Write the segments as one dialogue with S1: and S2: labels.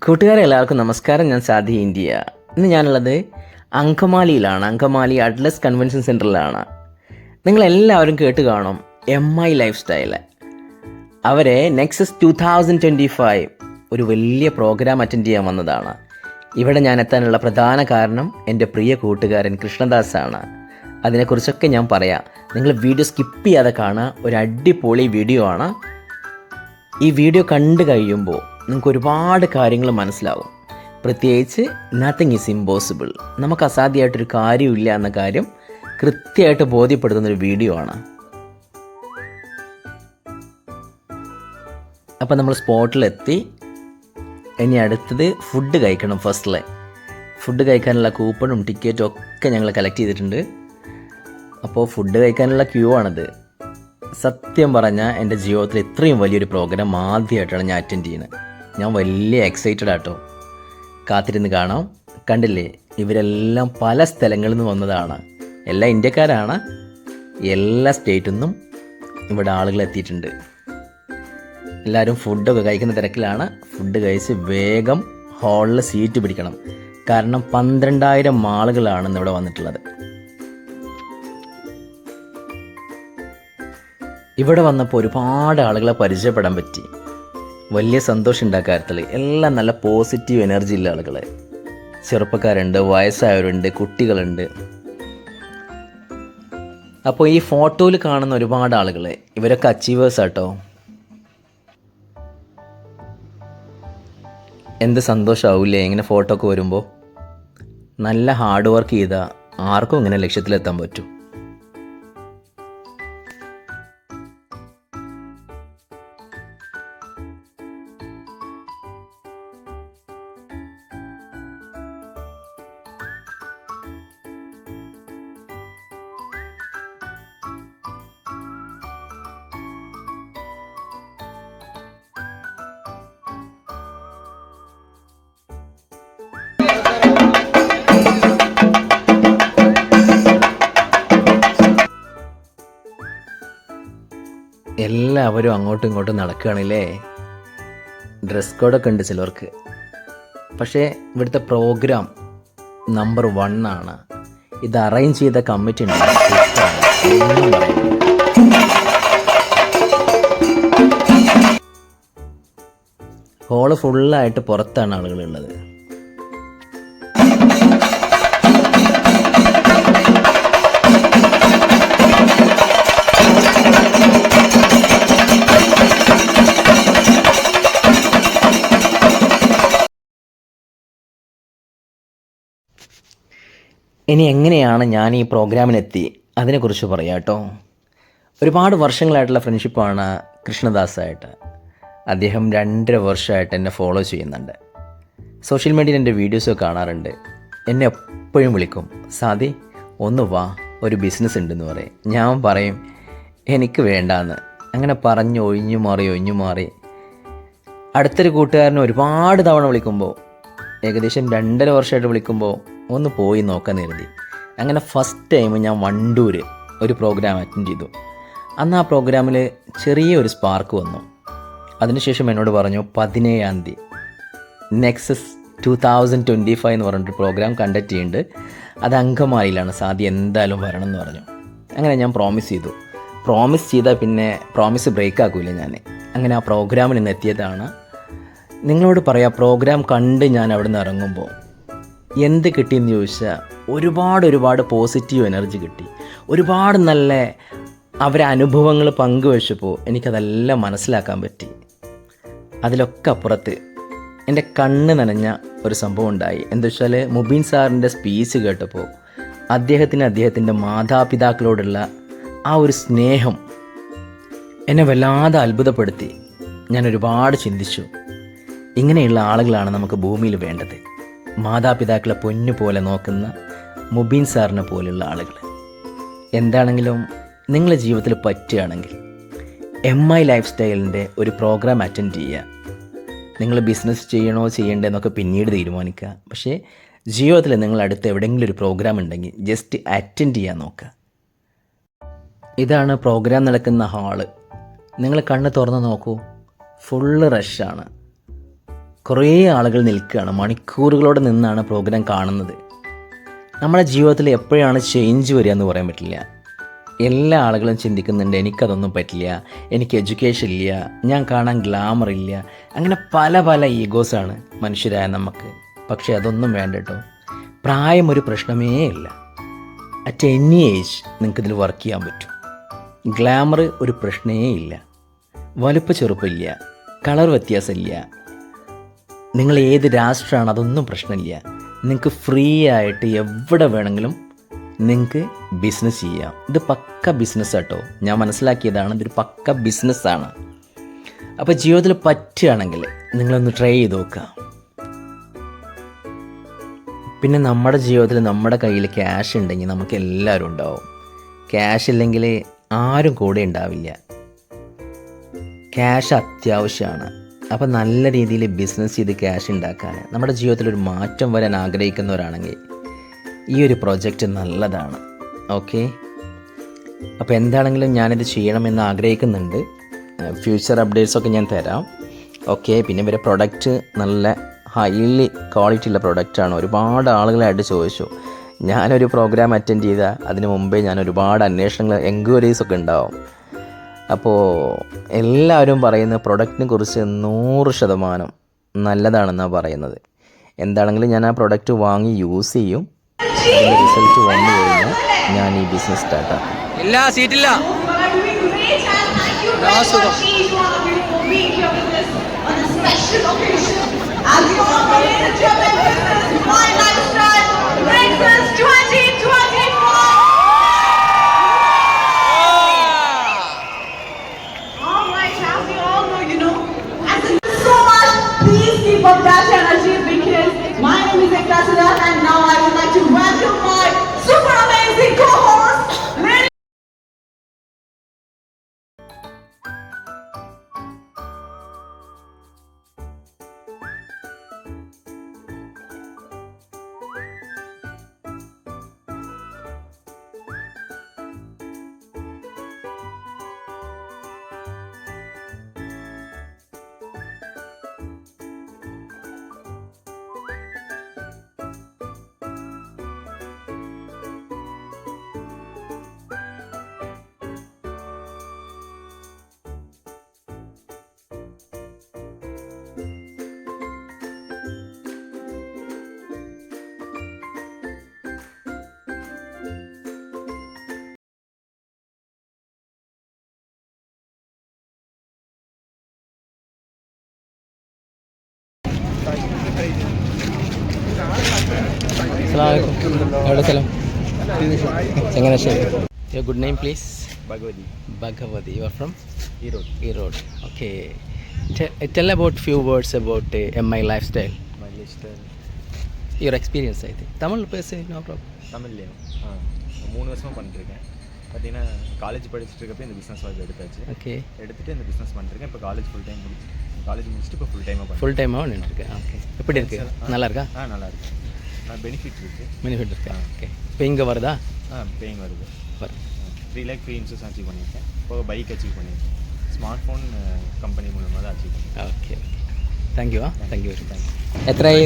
S1: കൂട്ടുകാരെ എല്ലാവർക്കും നമസ്കാരം. ഞാൻ സാദി ഇന്ത്യ. ഇന്ന് ഞാനുള്ളത് അങ്കമാലിയിലാണ്. അങ്കമാലി അഡ്ലസ് കൺവെൻഷൻ സെൻറ്ററിലാണ്. നിങ്ങളെല്ലാവരും കേട്ട് കാണും MI ലൈഫ് സ്റ്റൈല്. അവരെ നെക്സസ് 2025 ഒരു വലിയ പ്രോഗ്രാം അറ്റൻഡ് ചെയ്യാൻ വന്നതാണ്. ഇവിടെ ഞാൻ എത്താനുള്ള പ്രധാന കാരണം എൻ്റെ പ്രിയ കൂട്ടുകാരൻ കൃഷ്ണദാസാണ്. അതിനെക്കുറിച്ചൊക്കെ ഞാൻ പറയാം. നിങ്ങൾ വീഡിയോ സ്കിപ്പ് ചെയ്യാതെ കാണുക. ഒരു അടിപൊളി വീഡിയോ ആണ്. ഈ വീഡിയോ കണ്ടു കഴിയുമ്പോൾ നിങ്ങൾക്ക് ഒരുപാട് കാര്യങ്ങൾ മനസ്സിലാവും. പ്രത്യേകിച്ച് നത്തിങ് ഈസ് ഇമ്പോസിബിൾ, നമുക്ക് അസാധ്യമായിട്ടൊരു കാര്യമില്ല എന്ന കാര്യം കൃത്യമായിട്ട് ബോധ്യപ്പെടുത്തുന്നൊരു വീഡിയോ ആണ്. അപ്പോൾ നമ്മൾ സ്പോട്ടിലെത്തി. ഇനി അടുത്തത് ഫുഡ് കഴിക്കണം. ഫുഡ് കഴിക്കാനുള്ള കൂപ്പണും ടിക്കറ്റും ഒക്കെ ഞങ്ങൾ കളക്ട് ചെയ്തിട്ടുണ്ട്. അപ്പോൾ ഫുഡ് കഴിക്കാനുള്ള ക്യൂ ആണിത്. സത്യം പറഞ്ഞാൽ എൻ്റെ ജീവിതത്തിൽ ഇത്രയും വലിയൊരു പ്രോഗ്രാം ആദ്യമായിട്ടാണ് ഞാൻ അറ്റൻഡ് ചെയ്യുന്നത്. ഞാൻ വലിയ എക്സൈറ്റഡ് ആട്ടോ. കാത്തിരുന്ന് കാണാം. കണ്ടില്ലേ, ഇവരെല്ലാം പല സ്ഥലങ്ങളിൽ നിന്ന് വന്നതാണ്. എല്ലാ ഇന്ത്യക്കാരാണ്. എല്ലാ സ്റ്റേറ്റിൽ നിന്നും ഇവിടെ ആളുകൾ എത്തിയിട്ടുണ്ട്. എല്ലാവരും ഫുഡൊക്കെ കഴിക്കുന്ന തിരക്കിലാണ്. ഫുഡ് കഴിച്ച് വേഗം ഹാളിൽ സീറ്റ് പിടിക്കണം. കാരണം 12,000 ആളുകളാണ് ഇന്നിവിടെ വന്നിട്ടുള്ളത്. ഇവിടെ വന്നപ്പോൾ ഒരുപാട് ആളുകളെ പരിചയപ്പെടാൻ പറ്റി. വലിയ സന്തോഷമുണ്ട് ആ കാര്യത്തിൽ. എല്ലാം നല്ല പോസിറ്റീവ് എനർജി ഉള്ള ആളുകൾ. ചെറുപ്പക്കാരുണ്ട്, വയസ്സായവരുണ്ട്, കുട്ടികളുണ്ട്. അപ്പോൾ ഈ ഫോട്ടോയിൽ കാണുന്ന ഒരുപാട് ആളുകൾ ഇവരൊക്കെ അച്ചീവേഴ്സ് ആട്ടോ. എന്ത് സന്തോഷമാവില്ലേ ഇങ്ങനെ ഫോട്ടോ ഒക്കെ വരുമ്പോൾ. നല്ല ഹാർഡ് വർക്ക് ചെയ്താൽ ആർക്കും ഇങ്ങനെ ലക്ഷ്യത്തിലെത്താൻ പറ്റും. എല്ലാവരും അങ്ങോട്ടും ഇങ്ങോട്ടും നടക്കുകയാണല്ലേ. ഡ്രസ് കോഡൊക്കെ ഉണ്ട് ചിലർക്ക്. പക്ഷേ ഇവിടുത്തെ പ്രോഗ്രാം നമ്പർ 1 ആണ്. ഇത് അറേഞ്ച് ചെയ്ത കമ്മിറ്റി ഉണ്ട്. ഹോള് ഫുള്ളായിട്ട് പുറത്താണ് ആളുകളുള്ളത്. ഇനി എങ്ങനെയാണ് ഞാൻ ഈ പ്രോഗ്രാമിനെത്തി അതിനെക്കുറിച്ച് പറയാം കേട്ടോ. ഒരുപാട് വർഷങ്ങളായിട്ടുള്ള ഫ്രണ്ട്ഷിപ്പാണ് കൃഷ്ണദാസായിട്ട്. അദ്ദേഹം 2.5 വർഷമായിട്ട് എന്നെ ഫോളോ ചെയ്യുന്നുണ്ട്. സോഷ്യൽ മീഡിയയിൽ എൻ്റെ വീഡിയോസൊക്കെ കാണാറുണ്ട്. എന്നെ എപ്പോഴും വിളിക്കും, സാദി ഒന്ന് വാ, ഒരു ബിസിനസ് ഉണ്ടെന്ന് പറയും. ഞാൻ പറയും എനിക്ക് വേണ്ടാന്ന്. അങ്ങനെ പറഞ്ഞ് ഒഴിഞ്ഞു മാറി അടുത്തൊരു കൂട്ടുകാരനെ ഒരുപാട് തവണ വിളിക്കുമ്പോൾ, ഏകദേശം 2.5 വർഷമായിട്ട് വിളിക്കുമ്പോൾ ഒന്ന് പോയി നോക്കാൻ കരുതി. അങ്ങനെ ഫസ്റ്റ് ടൈം ഞാൻ വണ്ടൂർ ഒരു പ്രോഗ്രാം അറ്റൻഡ് ചെയ്തു. അന്ന് ആ പ്രോഗ്രാമിൽ ചെറിയൊരു സ്പാർക്ക് വന്നു. അതിനുശേഷം എന്നോട് പറഞ്ഞു 17-ാം തീയതി നെക്സസ് 2025 എന്ന് പറഞ്ഞിട്ട് പ്രോഗ്രാം കണ്ടക്ട് ചെയ്യുന്നുണ്ട്. അത് അങ്കമാലിയിലാണ്, സാദി എന്തായാലും വരണം എന്ന് പറഞ്ഞു. അങ്ങനെ ഞാൻ പ്രോമിസ് ചെയ്താൽ പിന്നെ പ്രോമിസ് ബ്രേക്ക് ആക്കൂല ഞാൻ. അങ്ങനെ ആ പ്രോഗ്രാമിൽ നിന്ന് എത്തിയതാണ്. നിങ്ങളോട് പറയാം, പ്രോഗ്രാം കണ്ട് ഞാൻ അവിടെ നിന്ന് ഇറങ്ങുമ്പോൾ എന്ത് കിട്ടിയെന്ന് ചോദിച്ചാൽ ഒരുപാട് പോസിറ്റീവ് എനർജി കിട്ടി. ഒരുപാട് നല്ല അവരെ അനുഭവങ്ങൾ പങ്കുവെച്ചപ്പോൾ എനിക്കതെല്ലാം മനസ്സിലാക്കാൻ പറ്റി. അതിലൊക്കെ അപ്പുറത്ത് എൻ്റെ കണ്ണ് നനഞ്ഞ ഒരു സംഭവം ഉണ്ടായി. എന്താ വെച്ചാൽ മുബീൻ സാറിൻ്റെ സ്പീച്ച് കേട്ടപ്പോൾ അദ്ദേഹത്തിൻ്റെ മാതാപിതാക്കളോടുള്ള ആ ഒരു സ്നേഹം എന്നെ വല്ലാതെ അത്ഭുതപ്പെടുത്തി. ഞാൻ ഒരുപാട് ചിന്തിച്ചു, ഇങ്ങനെയുള്ള ആളുകളാണ് നമുക്ക് ഭൂമിയിൽ വേണ്ടത്. മാതാപിതാക്കളെ പൊന്നു പോലെ നോക്കുന്ന മുബീൻ സാറിനെ പോലെയുള്ള ആളുകൾ. എന്താണെങ്കിലും നിങ്ങളുടെ ജീവിതത്തിൽ പറ്റുകയാണെങ്കിൽ MI ലൈഫ് സ്റ്റൈലിൻ്റെ ഒരു പ്രോഗ്രാം അറ്റൻഡ് ചെയ്യുക. നിങ്ങൾ ബിസിനസ് ചെയ്യണോ ചെയ്യണ്ടേന്നൊക്കെ പിന്നീട് തീരുമാനിക്കുക. പക്ഷേ ജീവിതത്തിൽ നിങ്ങളടുത്ത് എവിടെയെങ്കിലും ഒരു പ്രോഗ്രാം ഉണ്ടെങ്കിൽ ജസ്റ്റ് അറ്റൻഡ് ചെയ്യാൻ നോക്കുക. ഇതാണ് പ്രോഗ്രാം നടക്കുന്ന ഹാള്. നിങ്ങൾ കണ്ണ് തുറന്ന് നോക്കൂ, ഫുള്ള് റഷാണ്. കുറേ ആളുകൾ നിൽക്കുകയാണ്, മണിക്കൂറുകളോടെ നിന്നാണ് പ്രോഗ്രാം കാണുന്നത്. നമ്മുടെ ജീവിതത്തിൽ എപ്പോഴാണ് ചേഞ്ച് വരിക എന്ന് പറയാൻ പറ്റില്ല. എല്ലാ ആളുകളും ചിന്തിക്കുന്നുണ്ട്, എനിക്കതൊന്നും പറ്റില്ല, എനിക്ക് എഡ്യൂക്കേഷൻ ഇല്ല, ഞാൻ കാണാൻ ഗ്ലാമർ ഇല്ല, അങ്ങനെ പല പല ഈഗോസാണ് മനുഷ്യരായ നമുക്ക്. പക്ഷേ അതൊന്നും വേണ്ട കേട്ടോ. പ്രായം ഒരു പ്രശ്നമേ ഇല്ല. അറ്റ് എനി ഏജ് നിങ്ങൾക്കിതിൽ വർക്ക് ചെയ്യാൻ പറ്റും. ഗ്ലാമർ ഒരു പ്രശ്നമേ ഇല്ല. വലുപ്പ ചെറുപ്പമില്ല, കളർ വ്യത്യാസമില്ല, നിങ്ങൾ ഏത് രാഷ്ട്രമാണ് അതൊന്നും പ്രശ്നമില്ല. നിങ്ങൾക്ക് ഫ്രീ ആയിട്ട് എവിടെ വേണമെങ്കിലും നിങ്ങൾക്ക് ബിസിനസ് ചെയ്യാം. ഇത് പക്ക ബിസിനസ്സാട്ടോ, ഞാൻ മനസ്സിലാക്കിയതാണ്, ഇതൊരു പക്ക ബിസിനസ്സാണ്. അപ്പോൾ ജീവിതത്തിൽ പറ്റുകയാണെങ്കിൽ നിങ്ങളൊന്ന് ട്രൈ ചെയ്ത് നോക്കുക. പിന്നെ നമ്മുടെ ജീവിതത്തിൽ നമ്മുടെ കയ്യിൽ ക്യാഷ് ഉണ്ടെങ്കിൽ നമുക്ക് എല്ലാവരും ഉണ്ടാവും. ക്യാഷ് ഇല്ലെങ്കിൽ ആരും കൂടെ ഉണ്ടാവില്ല. ക്യാഷ് അത്യാവശ്യമാണ്. അപ്പോൾ നല്ല രീതിയിൽ ബിസിനസ് ചെയ്ത് ക്യാഷ് ഉണ്ടാക്കാൻ, നമ്മുടെ ജീവിതത്തിലൊരു മാറ്റം വരാൻ ആഗ്രഹിക്കുന്നവരാണെങ്കിൽ ഈ ഒരു പ്രോജക്റ്റ് നല്ലതാണ്. ഓക്കെ, അപ്പോൾ എന്താണെങ്കിലും ഞാനിത് ചെയ്യണമെന്ന് ആഗ്രഹിക്കുന്നുണ്ട്. ഫ്യൂച്ചർ അപ്ഡേറ്റ്സൊക്കെ ഞാൻ തരാം. ഓക്കെ, പിന്നെ ഇവരെ പ്രൊഡക്റ്റ് നല്ല ഹൈലി ക്വാളിറ്റി ഉള്ള പ്രൊഡക്റ്റാണ്. ഒരുപാട് ആളുകളായിട്ട് ചോദിച്ചു. ഞാനൊരു പ്രോഗ്രാം അറ്റൻഡ് ചെയ്താൽ അതിന് മുമ്പേ ഞാൻ ഒരുപാട് അന്വേഷണങ്ങൾ, എൻക്വയറീസൊക്കെ ഉണ്ടാവും. അപ്പോൾ എല്ലാവരും പറയുന്ന പ്രൊഡക്റ്റിനെ കുറിച്ച് 100% നല്ലതാണെന്നാണ് പറയുന്നത്. എന്താണെങ്കിലും ഞാൻ ആ പ്രൊഡക്റ്റ് വാങ്ങി യൂസ് ചെയ്യും. അതിൻ്റെ റിസൾട്ട് വന്നു കഴിഞ്ഞാൽ ഞാൻ ഈ ബിസിനസ് സ്റ്റാർട്ടാക്കും.
S2: ഇല്ല, സീറ്റില്ല.
S3: And now I would like to welcome my super amazing co-host, Lady.
S1: എവിടെ സ്ഥലം? Changanassery. Your good name please? Bhagavati. You are from? Erode. Okay. Tell about few words about MI lifestyle.
S4: My lifestyle.
S1: Your experience, I think. Tamil பேசு, no problem.
S4: தமிழ்லையும் 3 வருஷமாக பண்ணிட்டுருக்கேன். பார்த்தீங்கன்னா college படிச்சுட்டு இருக்கப்போ இந்த பிஸ்னஸ் வாய்ப்பு எடுத்தாச்சு.
S1: ஓகே.
S4: எடுத்துகிட்டு இந்த பிஸ்னஸ் பண்ணிருக்கேன். இப்போ காலேஜ் முடிச்சுட்டு இப்போ ஃபுல் டைமாக
S1: ஃபுல் டைமாக நின்றுருக்கேன். ஓகே, எப்படி இருக்கு? நல்லா இருக்கா?
S4: நல்லா இருக்கு. பெனிஃபிட் இருக்குது.
S1: பெனிஃபிட் இருக்கா? ஓகே. இப்போ இங்கே வருதா?
S4: பேயிங் வருது.
S1: வரும்.
S4: 3 lakh ஃப்ரீ இன்சூரன்ஸ் அச்சீவ் பண்ணியிருக்கேன். இப்போ பைக் அச்சீவ் பண்ணியிருக்கேன். ஸ்மார்ட் ஃபோன் கம்பெனி மூலமாக தான் அச்சீவ் பண்ணியிருக்கேன்.
S1: Okay. Thank you. Thank you. എത്രയായി?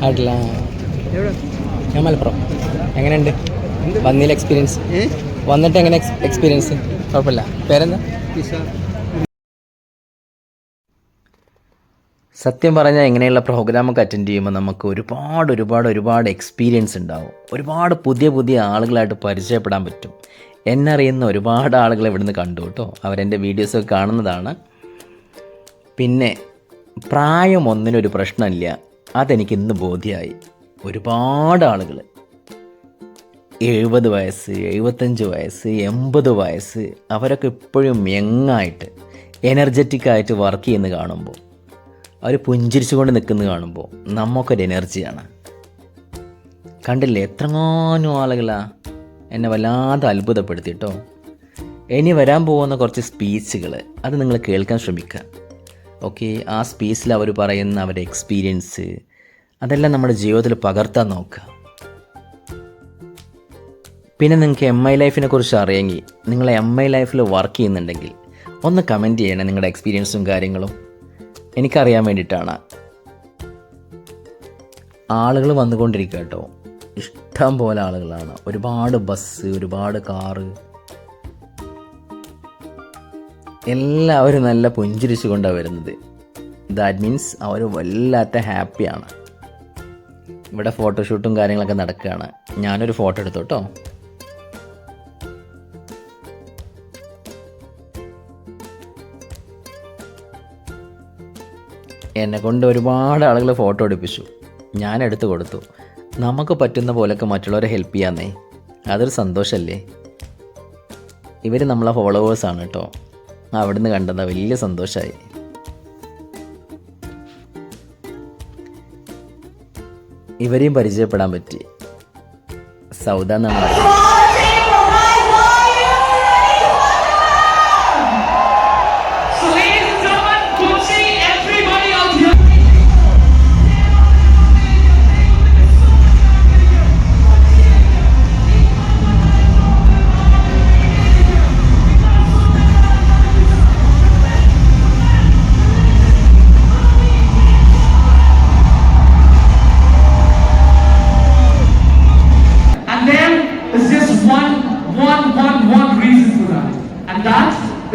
S1: ആയിട്ടില്ല. ഞാൻ മലപ്പുറം. എങ്ങനെയുണ്ട് വന്നില്ല എക്സ്പീരിയൻസ്? വന്നിട്ട് എങ്ങനെ എക്സ്പീരിയൻസ്? കുഴപ്പമില്ല. പേരെന്താ? സത്യം പറഞ്ഞാൽ ഇങ്ങനെയുള്ള പ്രോഗ്രാമൊക്കെ അറ്റൻഡ് ചെയ്യുമ്പോൾ നമുക്ക് ഒരുപാട് എക്സ്പീരിയൻസ് ഉണ്ടാവും. ഒരുപാട് പുതിയ ആളുകളായിട്ട് പരിചയപ്പെടാൻ പറ്റും. എന്നറിയുന്ന ഒരുപാട് ആളുകൾ ഇവിടുന്ന് കണ്ടു കേട്ടോ. അവരെൻ്റെ വീഡിയോസൊക്കെ കാണുന്നതാണ്. പിന്നെ പ്രായം ഒന്നിനൊരു പ്രശ്നമില്ല, അതെനിക്ക് ഇന്ന് ബോധ്യമായി. ഒരുപാട് ആളുകൾ 70 വയസ്സ്, 75 വയസ്സ്, 80 വയസ്സ്, അവരൊക്കെ ഇപ്പോഴും യങ്ങായിട്ട് എനർജറ്റിക്കായിട്ട് വർക്ക് ചെയ്യുന്ന കാണുമ്പോൾ, അവർ പുഞ്ചിരിച്ചുകൊണ്ട് നിൽക്കുന്നത് കാണുമ്പോൾ നമുക്കൊരു എനർജിയാണ്. കണ്ടില്ലേ എത്രങ്ങാനും ആളുകളാ എന്നെ വല്ലാതെ അത്ഭുതപ്പെടുത്തിട്ടോ. ഇനി വരാൻ പോകുന്ന കുറച്ച് സ്പീച്ചുകൾ അത് നിങ്ങൾ കേൾക്കാൻ ശ്രമിക്കുക. ഓക്കെ, ആ സ്പീച്ചിൽ അവർ പറയുന്ന അവരുടെ എക്സ്പീരിയൻസ് അതെല്ലാം നമ്മുടെ ജീവിതത്തിൽ പകർത്താൻ നോക്കുക. പിന്നെ നിങ്ങൾക്ക് MI ലൈഫിനെ കുറിച്ച് അറിയെങ്കിൽ, നിങ്ങൾ MI ലൈഫിൽ വർക്ക് ചെയ്യുന്നുണ്ടെങ്കിൽ ഒന്ന് കമൻറ്റ് ചെയ്യണേ നിങ്ങളുടെ എക്സ്പീരിയൻസും കാര്യങ്ങളും. എനിക്കറിയാൻ വേണ്ടിയിട്ടാണ്. ആളുകൾ വന്നുകൊണ്ടിരിക്കുക കേട്ടോ, ഇഷ്ടം പോലെ ആളുകളാണ്. ഒരുപാട് ബസ്, ഒരുപാട് കാറ്, എല്ലാവരും നല്ല പുഞ്ചിരിച്ചു കൊണ്ടാണ് വരുന്നത്. ദാറ്റ് മീൻസ് അവർ വല്ലാത്ത ഹാപ്പിയാണ്. ഇവിടെ ഫോട്ടോഷൂട്ടും കാര്യങ്ങളൊക്കെ നടക്കുകയാണ്. ഞാനൊരു ഫോട്ടോ എടുത്തു കേട്ടോ. എന്നെ കൊണ്ട് ഒരുപാട് ആളുകൾ ഫോട്ടോ എടുപ്പിച്ചു, ഞാൻ എടുത്തു കൊടുത്തു. നമുക്ക് പറ്റുന്ന പോലെയൊക്കെ മറ്റുള്ളവരെ ഹെൽപ്പ് ചെയ്യാന്നേ, അതൊരു സന്തോഷമല്ലേ. ഇവർ നമ്മളെ ഫോളോവേഴ്സാണ് കേട്ടോ. അവിടുന്ന് കണ്ടതാ, വലിയ സന്തോഷമായി. ഇവരെയും പരിചയപ്പെടാൻ പറ്റി. സൗദ എന്നാണ്.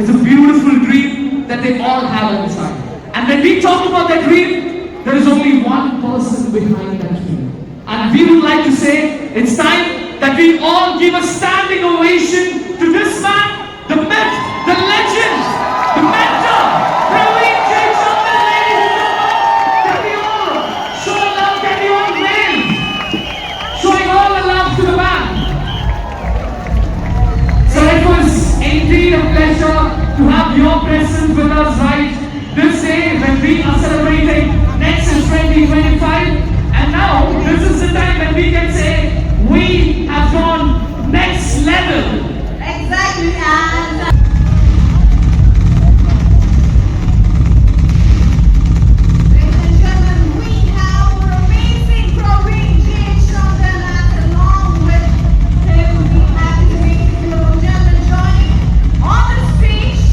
S2: It's a beautiful dream that they all have inside. And when we talk about that dream, there is only one person behind that dream. And we would like to say, it's time that we all give a standing ovation to this man, the myth, the legend, the mentor, Praveen J. Chandran, ladies and gentlemen. Can we all show love? Can we all wave? Showing all the love to the man. So it was indeed a pleasure to have your presence with us right this day when we are celebrating next in 2025. And now this is the time when we can say we have gone next level.
S3: Exactly, and ladies and gentlemen, we have our amazing Praveen J. Chandran, and along with him we have his amazing little gentleman joining on the stage.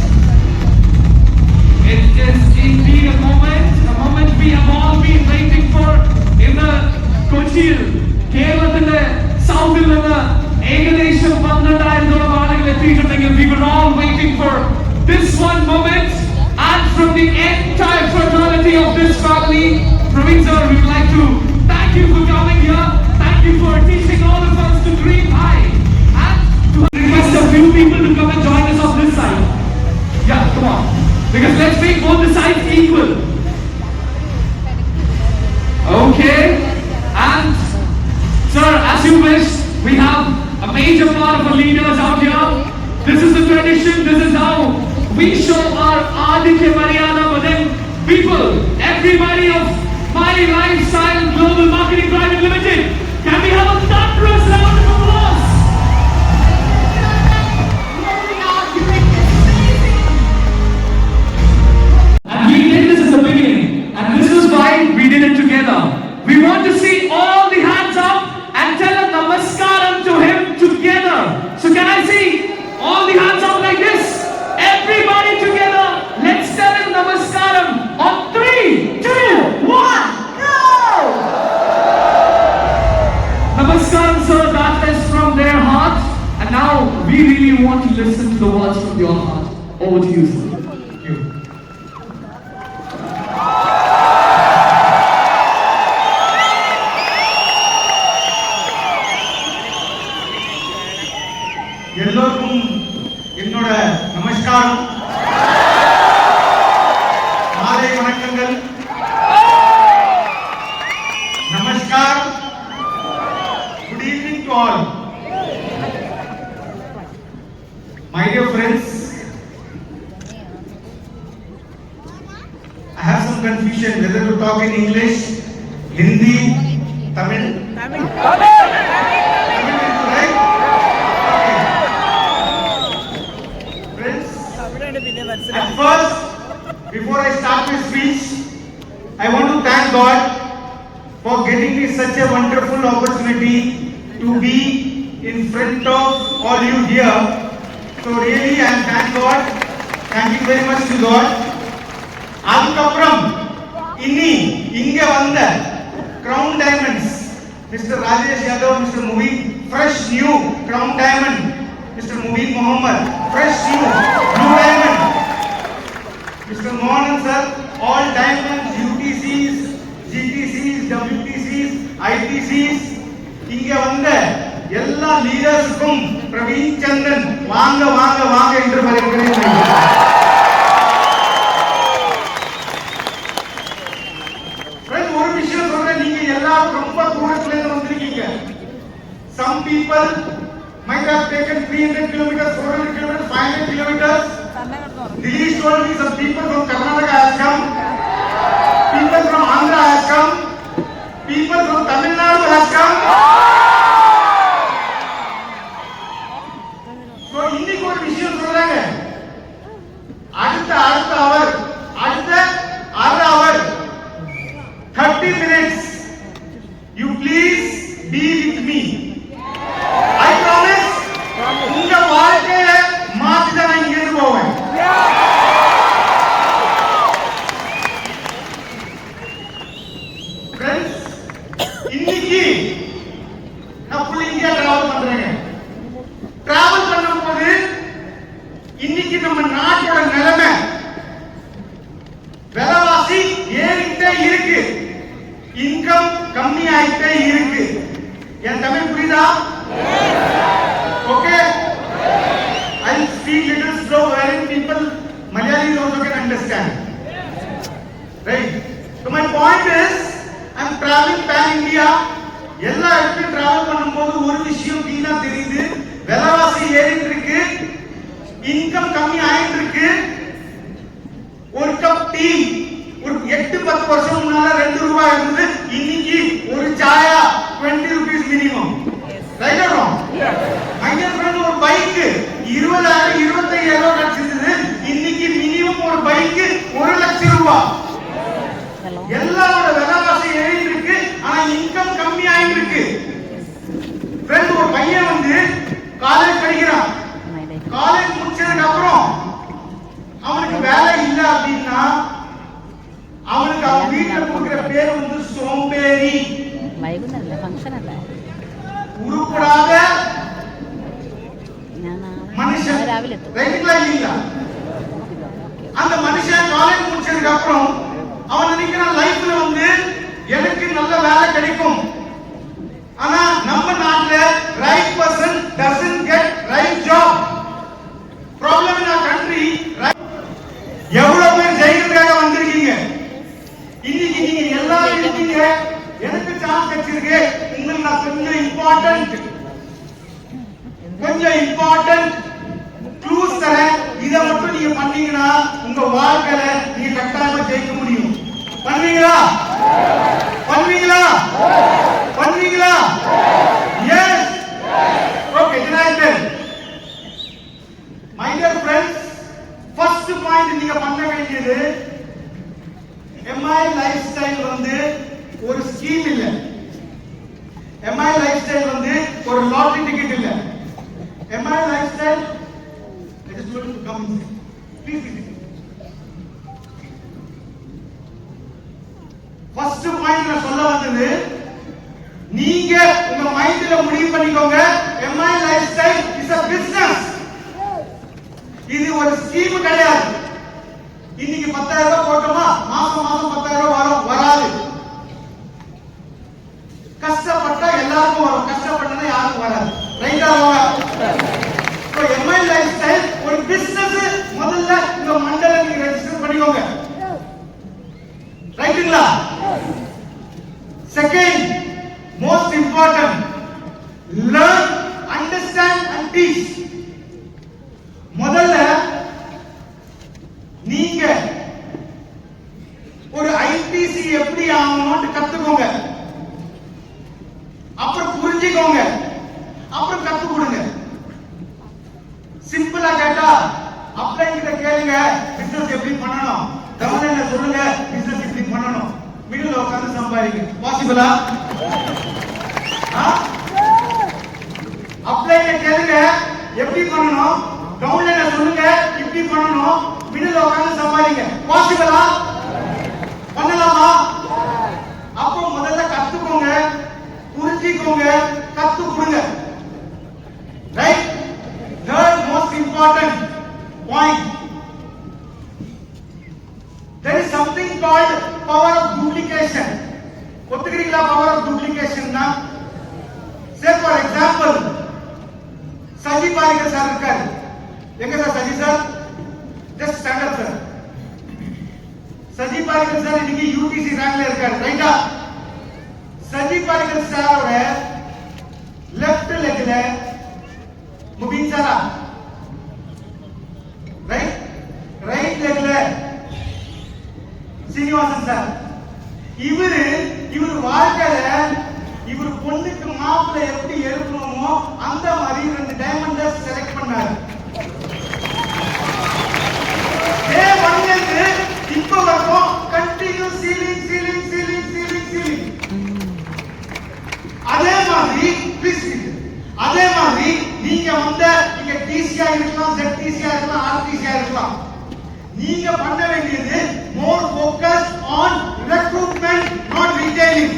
S2: It is indeed a moment we have all been waiting for in the Kochil. കേരളത്തിന്റെ സൗത്തിൽ നിന്ന് ഏകദേശം 12,000 ആളുകൾ എത്തിയിട്ടുണ്ടെങ്കിൽ we were all waiting for this one moment. And from the entire fraternity of this family, Praveen sir, we would like to thank you for coming here. Thank you for teaching all of us to dream high. And to request a few people to come and join us on this side. Yeah, come on. Because let's make both the sides equal. Okay. And sir, as you wish, we have a major part of our leaders out here. This is the tradition. This is how we show our Aditya Maryana. But then people, everybody of My Lifestyle Global Marketing Private Limited, can we have a thunderous round of applause?
S3: Here we are doing this amazing.
S2: And we did this in the beginning. And this is why we did it together. We want to see all the hands up and tell a namaskaram to him together. So can I see all the hands up like this? Everybody together. Let's tell him namaskaram on 3, 2, 1.
S3: Go!
S2: Namaskaram, sir. That is from their heart. And now we really want to listen to the words from your heart. Over to you, sir. Thank you.
S5: எல்லோருக்கும் என்னோட நமஸ்காரம், மாலை வணக்கங்கள். நமஸ்கார். Good evening to all. My dear friends, I have some confusion whether to talk in English, Hindi, Tamil. Tamil is right? Friends, at first, before I start my speech, I want to thank God for getting me such a wonderful opportunity to be in front of all you here. So really, I thank God. Thank you very much to God. அதுக்கப்புறம் இனி இங்க வந்த Crown Diamonds, Mr. Rajesh Yadav, Mr. Mubin, fresh new Crown Diamond, Mr. Mubin Mohammed, fresh new Blue Diamond, Mr. Mohan sir, all diamonds, UTCs, GTCs, WTCs, ITCs, இங்க வந்த எல்லா லீடர்ஸுக்கும் பிரவீன் சந்திரன் வாங்க வாங்க வாங்க என்று வரவேற்கிறேன். ஒரு விஷயம் சொல்றேன், நீங்க எல்லாரும் ரொம்ப தூரத்துல இருந்து வந்திருக்கீங்க. Some people might have taken 300 kilometers, 400 kilometers, 500 kilometers. Dinesh told me some people from Karnataka has come, people from Andhra has come, people from Tamil Nadu has come. So இன்னைக்கு ஒரு விஷயம் சொல்றாங்க, அடுத்த அவர் அடுத்த அரை அவர் 30 minutes you please be with me. I promise உங்க வாழ்க்கைய மாத்தி தான் நான் இங்க இருந்து போவேன். Friends, இன்னைக்கு நான் full India travel பண்றேன். travel பண்ணும்போது இன்னைக்கு நம்ம நாட்டோட நிலைமை விலைவாசி ஏறிட்டே இருக்கு, இன்கம் கம்மி ஆயிட்டே இருக்கு. என் தமிழ் புரியுதா? Okay, I speak little slow wherein people Malayalis also can understand, right? So my point is I'm traveling pan India. எல்லா இடத்துலயும் டிராவல் பண்ணும்போது ஒரு விஷயம் கிளீனா தெரியுது, விலைவாசி ஏறிட்டு இருக்கு, இன்கம் கம்மி ஆயிட்டு இருக்கு. ஒரு கப் டீ ஒரு 8-10 வருஷம் முன்னால 2 ரூபாய் இருந்தது, இன்னைக்கு ஒரு சாயா 20 rupees minimum. Right or wrong? My dear friend, ஒரு பைக் 20,000 25,000 கிடைச்சது, இன்னைக்கு மினிமம் ஒரு பைக் 1 லட்சம் ரூபாய். எல்லாரோட விலைவாசி ஏறிட்டு இருக்கு, ஆனா இன்கம் கம்மி ஆயிட்டு இருக்கு. ஃப்ரெண்ட், ஒரு பையன் வந்து காலேஜ் படிக்கிறான், காலேஜ் முடிச்சதுக்கு அப்புறம் அவனுக்கு வேலை இல்ல அப்படின்னா அவனுக்கு அவன் வீட்டுல கொடுக்கிற பேர் வந்து சோம்பேறி, உருப்படாத மனுஷன். ரைட்டுங்களா இல்லையா? அந்த மனுஷன் காலேஜ் முடிச்சதுக்கு அப்புறம் அவன் நினைக்கிறான் லைஃப்ல வந்து எனக்கு நல்ல வேலை கிடைக்கும். ஆனா நம்ம நாட்டுல right person doesn't get right job. Problem in our country. எவ்வளவு பேர் ஜெயிலுக்காக வந்திருக்கீங்க, இன்னைக்கு நீங்க எல்லாரும் இருக்கீங்க, எனக்கு சான்ஸ் கிடைச்சிருக்கு. உங்களுக்கு நான் கொஞ்சம் இம்பார்ட்டன்ட் க்ளூஸ் தரேன், இதை மட்டும் நீங்க பண்ணீங்கன்னா உங்க வாழ்க்கையில நீங்க கட்டாயமா ஜெயிக்க முடியும். பண்ணுவீங்களா? பண்ணுவீங்களா? பண்ணுவீங்களா? Yes. Okay, united. My dear friends, first point நீங்க பண்ண வேண்டியது, எம்ஐ லைஃப் ஸ்டைல் வந்து ஒரு ஸ்கீம் இல்ல, எம்ஐ லைஃப் ஸ்டைல் வந்து ஒரு லாட்டரி டிக்கெட் இல்ல. Mi life style it is going to come please. First point நான் சொல்ல வந்தது, நீங்க உங்க மைண்ட்ல முடிவு பண்ணிக்கோங்க, Mi life style is a business. இது ஒரு ஸ்கீம் கிடையாது. இன்னைக்கு 10,000 ரூபாய் போட்டோமா மாசம் 10,000 ரூபாய் வராது. கஷ்டப்பட்டா எல்லாருக்கும் வரும், கஷ்டப்பட்டா யாருக்கும் வராது. ரைட்டா? சோ எம்ஐ லைஃப் ஸ்டைல் ஒரு பிசினஸ். முதல்ல உங்க மண்டல நீங்க ரெஜிஸ்டர் பண்ணிக்கோங்க. ரைட்டுங்களா? Second most important, learn, understand and teach. முதல்ல நீங்க ஒரு ஐடிசி எப்படி ஆகணும்னு கத்துக்கோங்க, அப்புறம் புரிஞ்சுக்கோங்க, அப்புறம் கத்து கொடுங்க. சிம்பிளா கேட்டா அப்ளை கிட்ட கேளுங்க, பிசினஸ் எப்படி பண்ணணும், கவர்மெண்ட்ல சொல்லுங்க பிசினஸ் எப்படி பண்ணணும், மிடில் உட்கார்ந்து சம்பாதிங்க. பாசிபிளா? அப்ளைல கேளுங்க எப்படி பண்ணணும், கவர்மெண்ட்ல சொல்லுங்க இப்படி பண்ணணும், மிடில் உட்கார்ந்து சம்பாதிங்க. பாசிபிளா? important point. There is something called power of duplication. ஒத்துக்கிறீங்களா power of duplication னா? Say for example, Saji Parikar sir இருக்காரு. எங்க sir Saji sir? Just stand up sir. Saji Parikar sir இன்னைக்கு UTC ரேங்க்ல இருக்காரு. ரைட்டா? சஜி பாரிகர் சாரோட லெஃப்ட் லெக்ல முபீன் சாரா, ரைட் லெக்ல சீனிவாசன் சார். இவரு வாழ்க்கையில இவரு பொண்ணுக்கு மாப்பிள்ளை எப்படி எழுப்பணுமோ அந்த மாதிரி 2 டைமண்ட செலக்ட் பண்ணாரு. இப்ப வரைக்கும் கண்டினியூ சீலிங். அதே மாதிரி அதே மாதிரி நீங்க நீங்க டிசியா இருக்கலாம், ZTCயா இருக்கலாம், RTCயா இருக்கலாம். நீங்க பண்ண வேண்டியது more focus on recruitment, not retailing.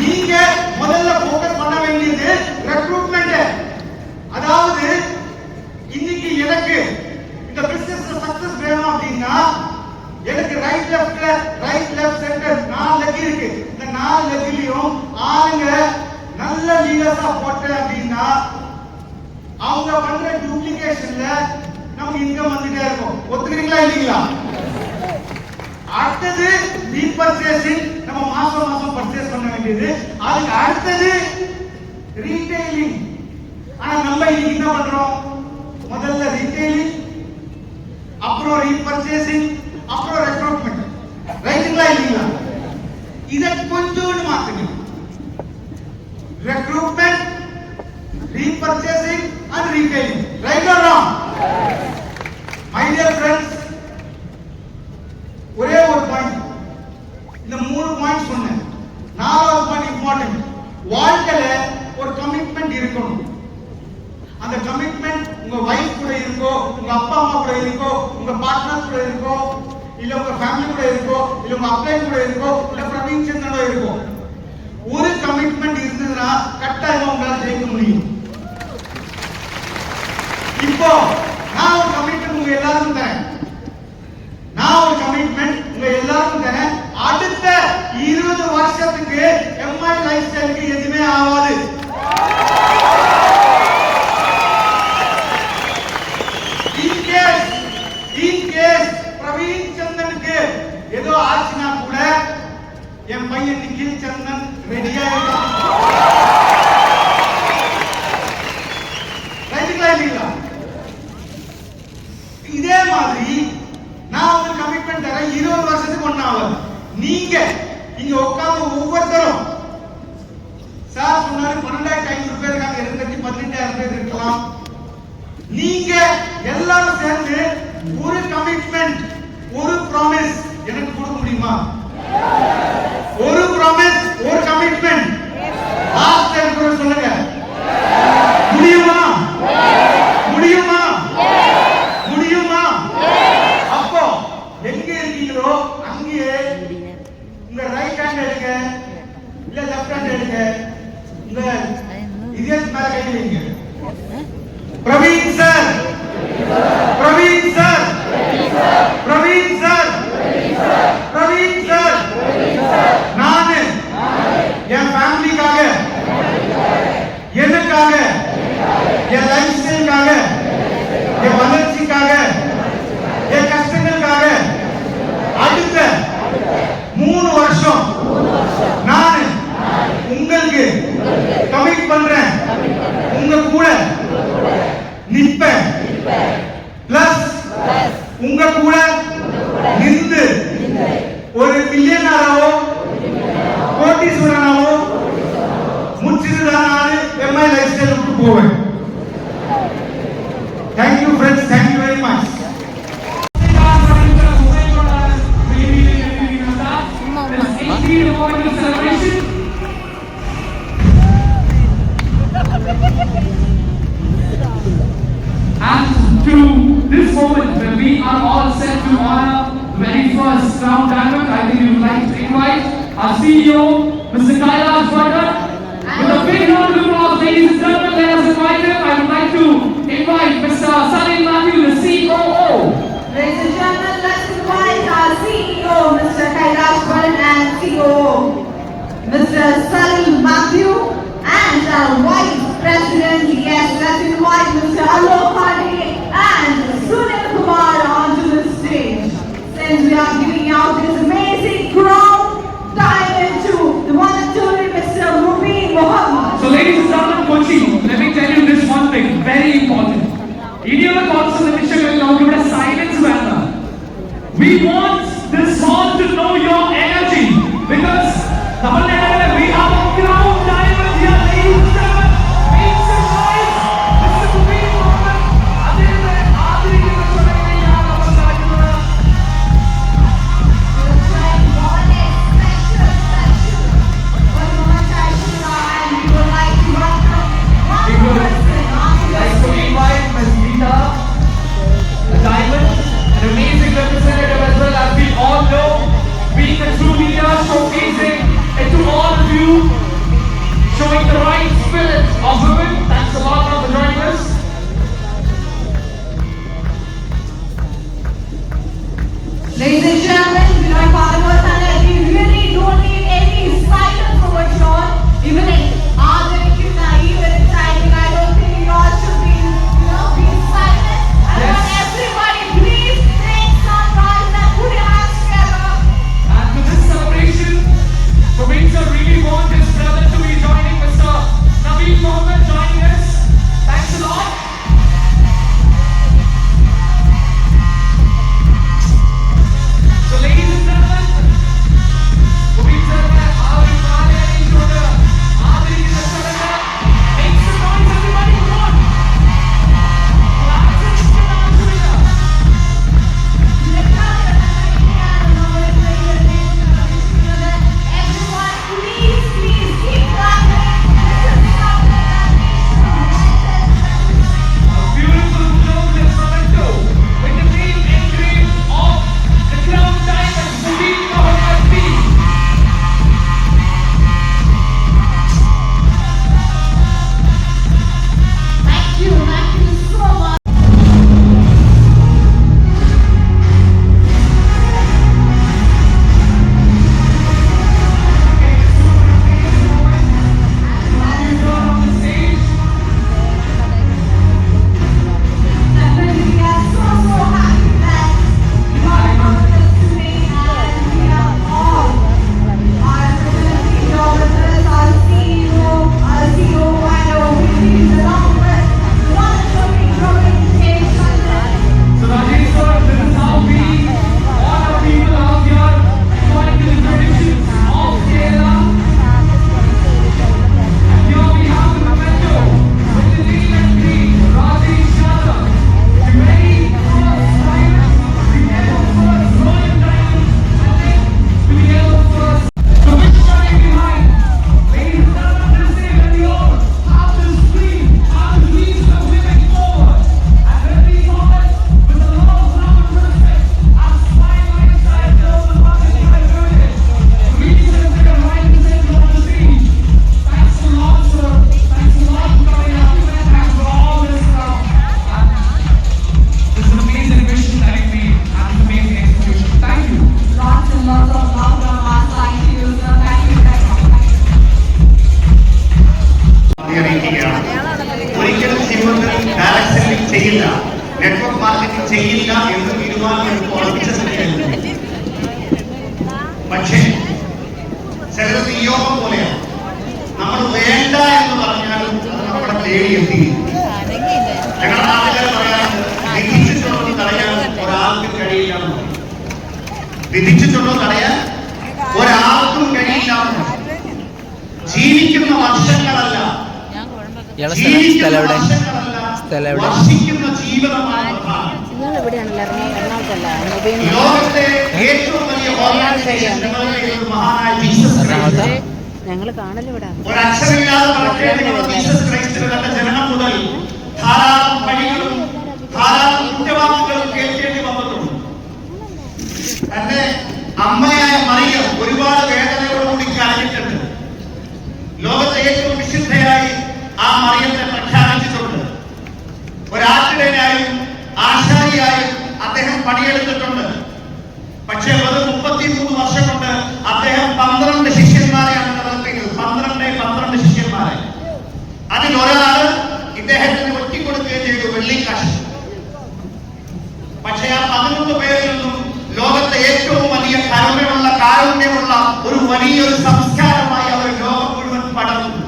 S5: நீங்க முதல்ல ஃபோக்கஸ் பண்ண வேண்டியது ரெக்ரூட்மென்ட். அதாவது இன்னைக்கு எனக்கு இந்த பிசினஸ்ல சக்சஸ் வேணும் அப்படின்னா எனக்கு ரைட் லெஃப்ட் சென்டர் 4 லெக் இருக்கு. இந்த 4 லெக்லயும் ஆளுங்க நல்ல லீடர்ஸா போட்டேன் அப்படின்னா அவங்க பண்ற டூப்ளிகேஷன்ல நமக்கு இன்கம் வந்துட்டே இருக்கும். ஒத்துக்கிறீங்களா இல்லீங்களா? அடுத்தது ரீபர்ச்சேசிங், நம்ம மாசம் பர்ச்சேஸ் பண்ண வேண்டியது. அதுக்கு அடுத்தது ரீட்டைலிங். ஆனா நம்ம இன்னைக்கு என்ன பண்றோம்? முதல்ல ரீட்டைலிங், அப்புறம் ரீபர்ச்சேசிங், அப்புறம் ரெக்ரூட்மெண்ட். ரைட்டுங்களா இல்லீங்களா? இத கொஞ்சம் மாத்துங்க. Recruitment, repurchasing and retailing. Right or wrong? My dear friends, ஒரே ஒரு பாயிண்ட், இந்த 3 பாயிண்ட் சொன்னேன். 4வது பாயிண்ட் இம்பார்ட்டன்ட். வாழ்க்கையில ஒரு கமிட்மெண்ட் இருக்கணும். அந்த கமிட்மெண்ட் உங்க வைஃப் கூட இருக்கோ, உங்க அப்பா அம்மா கூட இருக்கோ, உங்க பார்ட்னர் கூட இருக்கோ, இல்ல உங்க ஃபேமிலி கூட இருக்கோ, இல்ல உங்க அப்பா கூட இருக்கோ, இல்ல பிரவீன் சந்திரனோட இருக்கோ, ஒரு கமிட்மெண்ட் இருந்ததுன்னா கட்டாயமா உங்களால ஜெயிக்க முடியும். இப்போ நான் ஒரு கமிட்மெண்ட் உங்க எல்லாருக்கும் தரேன். அடுத்த 20 வருஷத்துக்கு எம்ஐ லைஃப் ஸ்டைலுக்கு எதுவுமே ஆகாது. இன்கேஸ் பிரவீன் சந்தனுக்கு ஏதோ ஆச்சுன்னா கூட என் பையன் நிக்கில் சந்தன் ரெடியா இருக்கான். இதே மாதிரி நான் ஒரு கமிட்மெண்ட் தரேன். 20 வருஷத்துக்கு ஒண்ணாவது நீங்க இங்க உட்கார்ந்து ஒவ்வொருத்தரும் சார் சொன்னாரு 12,500 பேர் இருக்காங்க, 2,18,000 பேர் இருக்கலாம். நீங்க எல்லாரும் சேர்ந்து ஒரு கமிட்மெண்ட், ஒரு ப்ராமிஸ் எனக்கு கொடுக்க முடியுமா? ஒரு ப்ராமிஸ், ஒரு கமிட்மெண்ட் லாஸ்ட் டைம் கூட சொல்லுங்க. முடியுமா? முடியுமா? முடியுமா? அப்போ எங்க இருக்கீங்களோ அங்கேயே உங்க ரைட் ஹேண்ட் எடுங்க, இல்ல லெஃப்ட் ஹேண்ட் எடுங்க, இந்த இதயத்து மேல கை வைங்க. Praveen sir, Praveen sir, Praveen sir, Praveen sir, நான் என் ஃபேமிலிக்காக, எனக்காக, என் லைஃப் ஸ்டைலுக்காக, என் வளர்ச்சிக்காக, என் கஷ்டங்களுக்காக அடுத்த 3 வருஷம் நான் உங்களுக்கு கமிட் பண்றேன். உங்க கூட நிப்பேன். பிளஸ் உங்க கூட நின்று ஒரு மில்லியனராவோ கோடீஸ்வரனாவோ முச்சிருந்தாலும் எம்ஐ லைஃப் ஸ்டைல் விட்டு போவேன். Thank you friends, thank you very much.
S2: And to this moment when we are all set to honor the very first Crown Diamond, I think we would like to invite our CEO, Mr. Kailash Bhagat, with a big round of ladies and gentlemen, let us invite him. I would like to invite Mr. Salil Matthew, the COO.
S3: Ladies and gentlemen, let's invite our CEO, Mr. Kailash Balan, and COO, Mr. Salil Matthew, and our Vice President. Yes, let's invite Mr. Alok Pandey and Sunil Kumar onto the stage. Since we are giving out this amazing crown, diamond to the one and only Mr. Mubin Mohammed.
S2: So ladies and gentlemen, Kochi, let me tell you this one thing, very important. Indian constitution now give us silence matter. We want this hall to know your energy because we have a crown diamond here, ladies and gentlemen. Make some noise. Mr. Mubin Mohammed. അദ്ദേഹത്തെ ആദരിക്കുന്ന ചടങ്ങിനെയാണ് നമ്മൾ നടക്കുന്നത്. Like to invite Ms. Geeta, a diamond, an amazing representative as well, as we all know, being a true leader, showcasing it to all of you, showing the right spirit of women. Thanks a lot for joining us.
S3: Ladies and gentlemen, we are followers and we really don't need any silence over John. Even if even exciting, I don't think you all should be, be silent. I
S2: Yes.
S3: want everybody, please make some noise and put your hands together.
S2: And to this celebration, Mubin sir really want his brother to be joining Mr. Naveen Mohammed joining us. Thanks a lot. So ladies and gentlemen, Mubin sir ने आगे बढ़ाने की जोड़ा आदि की तरह make some noise everybody, come on. Claps and shout to it.
S3: Everyone, please keep clapping.
S2: A beautiful globe in Toronto with the name engraved of the crown diamond, Mubin Mohammed B.
S3: Thank you so much.
S2: On the stage.
S3: Definitely, we are so happy that you are with us today, and we are all our representative here with us, our CEO, and we along with one and only growing stage content.
S2: So Rajesh sir, this is how we, all our people out here, according to the traditions of Kerala. And here we have the memento with the name and green, Rajesh Yadav, the very first diamond, the ever first royal diamond, and then to the ever first. So which standing behind? Ladies and gentlemen, this day when we all have this dream, have this reason of living forward. And when we call it with a lot of love and respect, our spine side knows the bucket behind doing it. We just take a right to center of the stage. Thanks a lot, sir. Thanks a lot for coming out. Thanks for all this stuff. This is an amazing vision that you made and an amazing execution. Thank you.
S3: Lots and lots of love from us. Thank you, sir. Thank you.
S5: അറിയിക്കുകയാണ്. ഒരിക്കലും ജീവിതത്തിൽ direct selling ചെയ്യില്ല, network marketing ചെയ്യില്ല എന്ന് തീരുമാനമെടുത്ത് ഉറപ്പിച്ച സ്ഥിതിയായിരുന്നു. പക്ഷേ ചിലത് നിയോഗം പോലെയാണ്. നമ്മൾ വേണ്ട എന്ന് പറഞ്ഞാലും അത് നമ്മളെ തേടിയെത്തി. ഞങ്ങളുടെ നാട്ടുകാർ പറയാറുണ്ട്, വിധിച്ചിട്ടുള്ളത് തടയാൻ ഒരാൾക്കും കഴിയില്ല എന്ന് പറയും. വിധിച്ചിട്ടുള്ളത് തടയാൻ ഒരാൾക്കും കഴിയില്ല എന്ന് പറയും. ജീവിക്കുന്ന വർഷങ്ങളല്ല, ജീവിക്കുന്ന വർഷങ്ങളല്ല, വർഷിക്കുന്ന ജീവിതമാണ് പ്രധാനം.
S6: നിങ്ങൾ ഇവിടെയാണല്ലോ എറണാകുളത്തല്ല മൊബൈൽ
S5: ലോകത്തെ ഏറ്റവും വലിയ ഓർഗനൈസേഷൻ മഹാനായ ജീസസ് ക്രൈസ്റ്റ്,
S6: ഞങ്ങൾ കാണലിവിടെ
S5: ഒരക്ഷരമില്ലാതെ നടക്കേണ്ടി വന്ന ജീസസ് ക്രൈസ്റ്റിന്റെ ജനനം മുതൽ ധാരാളം പണികളും ധാരാളം കുറ്റവാളികളും കേൾക്കേണ്ടി വന്നിട്ടുണ്ട്. തന്റെ അമ്മയായ മറിയം ഒരുപാട് വേദനയോടുകൂടി കരഞ്ഞിട്ടുണ്ട്. ലോകത്തെ ഏറ്റവും വിശുദ്ധയായി ആ അദ്ദേഹം പണിയെടുത്തിട്ടുണ്ട്. പക്ഷേ വെറും 33 വർഷം കൊണ്ട് അദ്ദേഹം 12 ശിഷ്യന്മാരെയാണ് ഡെവലപ്പ് ചെയ്തത്. 12 ശിഷ്യന്മാരെ. അതിൽ ഒരാള് ഇദ്ദേഹത്തിന് ഒറ്റിക്കൊടുക്കുകയും ചെയ്തു, വെള്ളിക്കാശ്. പക്ഷേ ആ 11 പേരിൽ നിന്നും ലോകത്തെ ഏറ്റവും വലിയ കാരുണ്യമുള്ള ഒരു വലിയൊരു സംസ്കാരമായി അവർ ലോകം മുഴുവൻ പടർന്നു.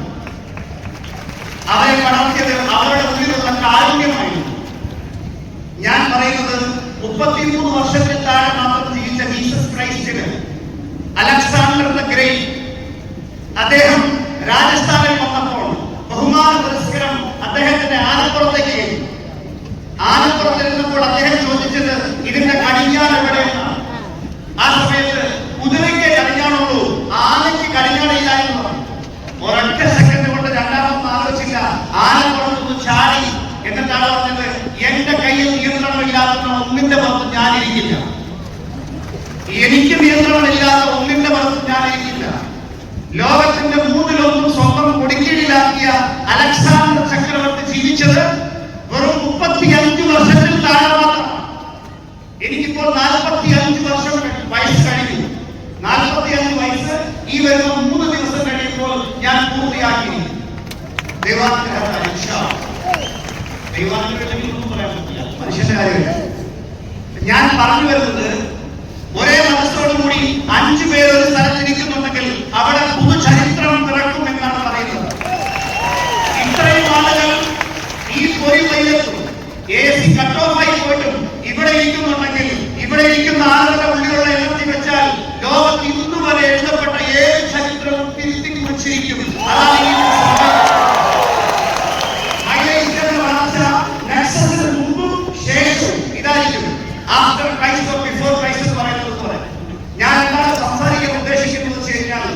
S5: അവരെ പടർത്തിയത് അവരുടെ ഉള്ളിലുള്ള കാരുണ്യമായിരുന്നു. ഞാൻ പറയുന്നത് 33 വർഷത്തിൽ താഴെ മാത്രം ജീവിച്ച ജീസസ് ക്രൈസ്റ്റിന്, അലക്സാണ്ടർ ദ ഗ്രേറ്റ്, അദ്ദേഹം രാജസ്ഥാനിൽ വന്നപ്പോൾ ബഹുമാന പുരസ്കാരം അദ്ദേഹത്തിന്റെ ആനപ്പുറത്തേക്ക്. ആനപ്പുറത്തിരുന്നപ്പോൾ അദ്ദേഹം ചോദിച്ചത് ഇതിന്റെ കടിഞ്ഞാൺ എവിടെയാണ്? ആ സമയത്ത് കുതിരയ്ക്ക് കടിഞ്ഞാണുള്ളൂ, ആനയ്ക്ക് കടിഞ്ഞാണില്ല എന്ന് പറഞ്ഞു. ഒരൊറ്റ സെക്കൻഡ് കൊണ്ട് രണ്ടാമതൊന്നും ആലോചിച്ചില്ല, ആനപ്പുറത്തൊന്ന് ചാടി. എന്നിട്ടാണ് പറഞ്ഞത്, എന്റെ കയ്യിൽ നിയന്ത്രണമില്ലാത്ത ഒന്നിന്റെ പുറത്ത് ഞാനിരിക്കില്ല, എനിക്ക് നിയന്ത്രണമില്ലാത്ത ഒന്നിന്റെ പുറത്ത് ഞാനിരിക്കില്ല. ലോകത്തിന്റെ 3/1 സ്വന്തം കൊടിക്കീഴിലാക്കിയ അലക്സാണ്ടർ ചക്രവർത്തി ജീവിച്ചത് വെറും 35 വർഷത്തിൽ താഴെ മാത്രം. എനിക്കിപ്പോൾ 45 വയസ്സ് കഴിഞ്ഞു. 45 വയസ്സ് ഈ വരുന്ന 3 ദിവസം കഴിയുമ്പോൾ ഞാൻ പൂർത്തിയാക്കി. ദൈവാനുഗ്രഹം പറയാൻ പറ്റില്ല, മനുഷ്യന്റെ കാര്യമില്ല. ഞാൻ പറഞ്ഞു വരുന്നത്, ഒരേ മനസ്സോടുകൂടി 5 പേർ ഒരു സ്ഥലത്തിരിക്കുന്നുണ്ടെങ്കിൽ അവിടെ പുതുചരിത്രം പിറക്കും എന്നാണ് പറയുന്നത്. ഇത്രയും ആളുകൾ ഈ പൊരി വെയിലത്തും AC കട്ട് ഓഫ് ആയി പോയിട്ടും ഇവിടെ ഇരിക്കുന്നുണ്ടെങ്കിൽ, ഇവിടെ ഇരിക്കുന്ന ആളുകളുടെ ഉള്ളിലുള്ള എനർജി വെച്ചാൽ ലോകത്ത് ഇന്നു വരെ എഴുതപ്പെട്ട ഏത് ചരിത്രവും തിരുത്തി കുറിച്ചിരിക്കും. അതാണ് ഈ മുമ്പും ശേഷവും ഇതായിരിക്കും. ആഫ്റ്റർ ക്രൈസ്റ്റ്, ബിഫോർ ക്രൈസ്റ്റ് പറയുന്നത് പോലെ. ഞാൻ എന്താണ് സംസാരിക്കാൻ ഉദ്ദേശിക്കുന്നത് വെച്ച് കഴിഞ്ഞാൽ,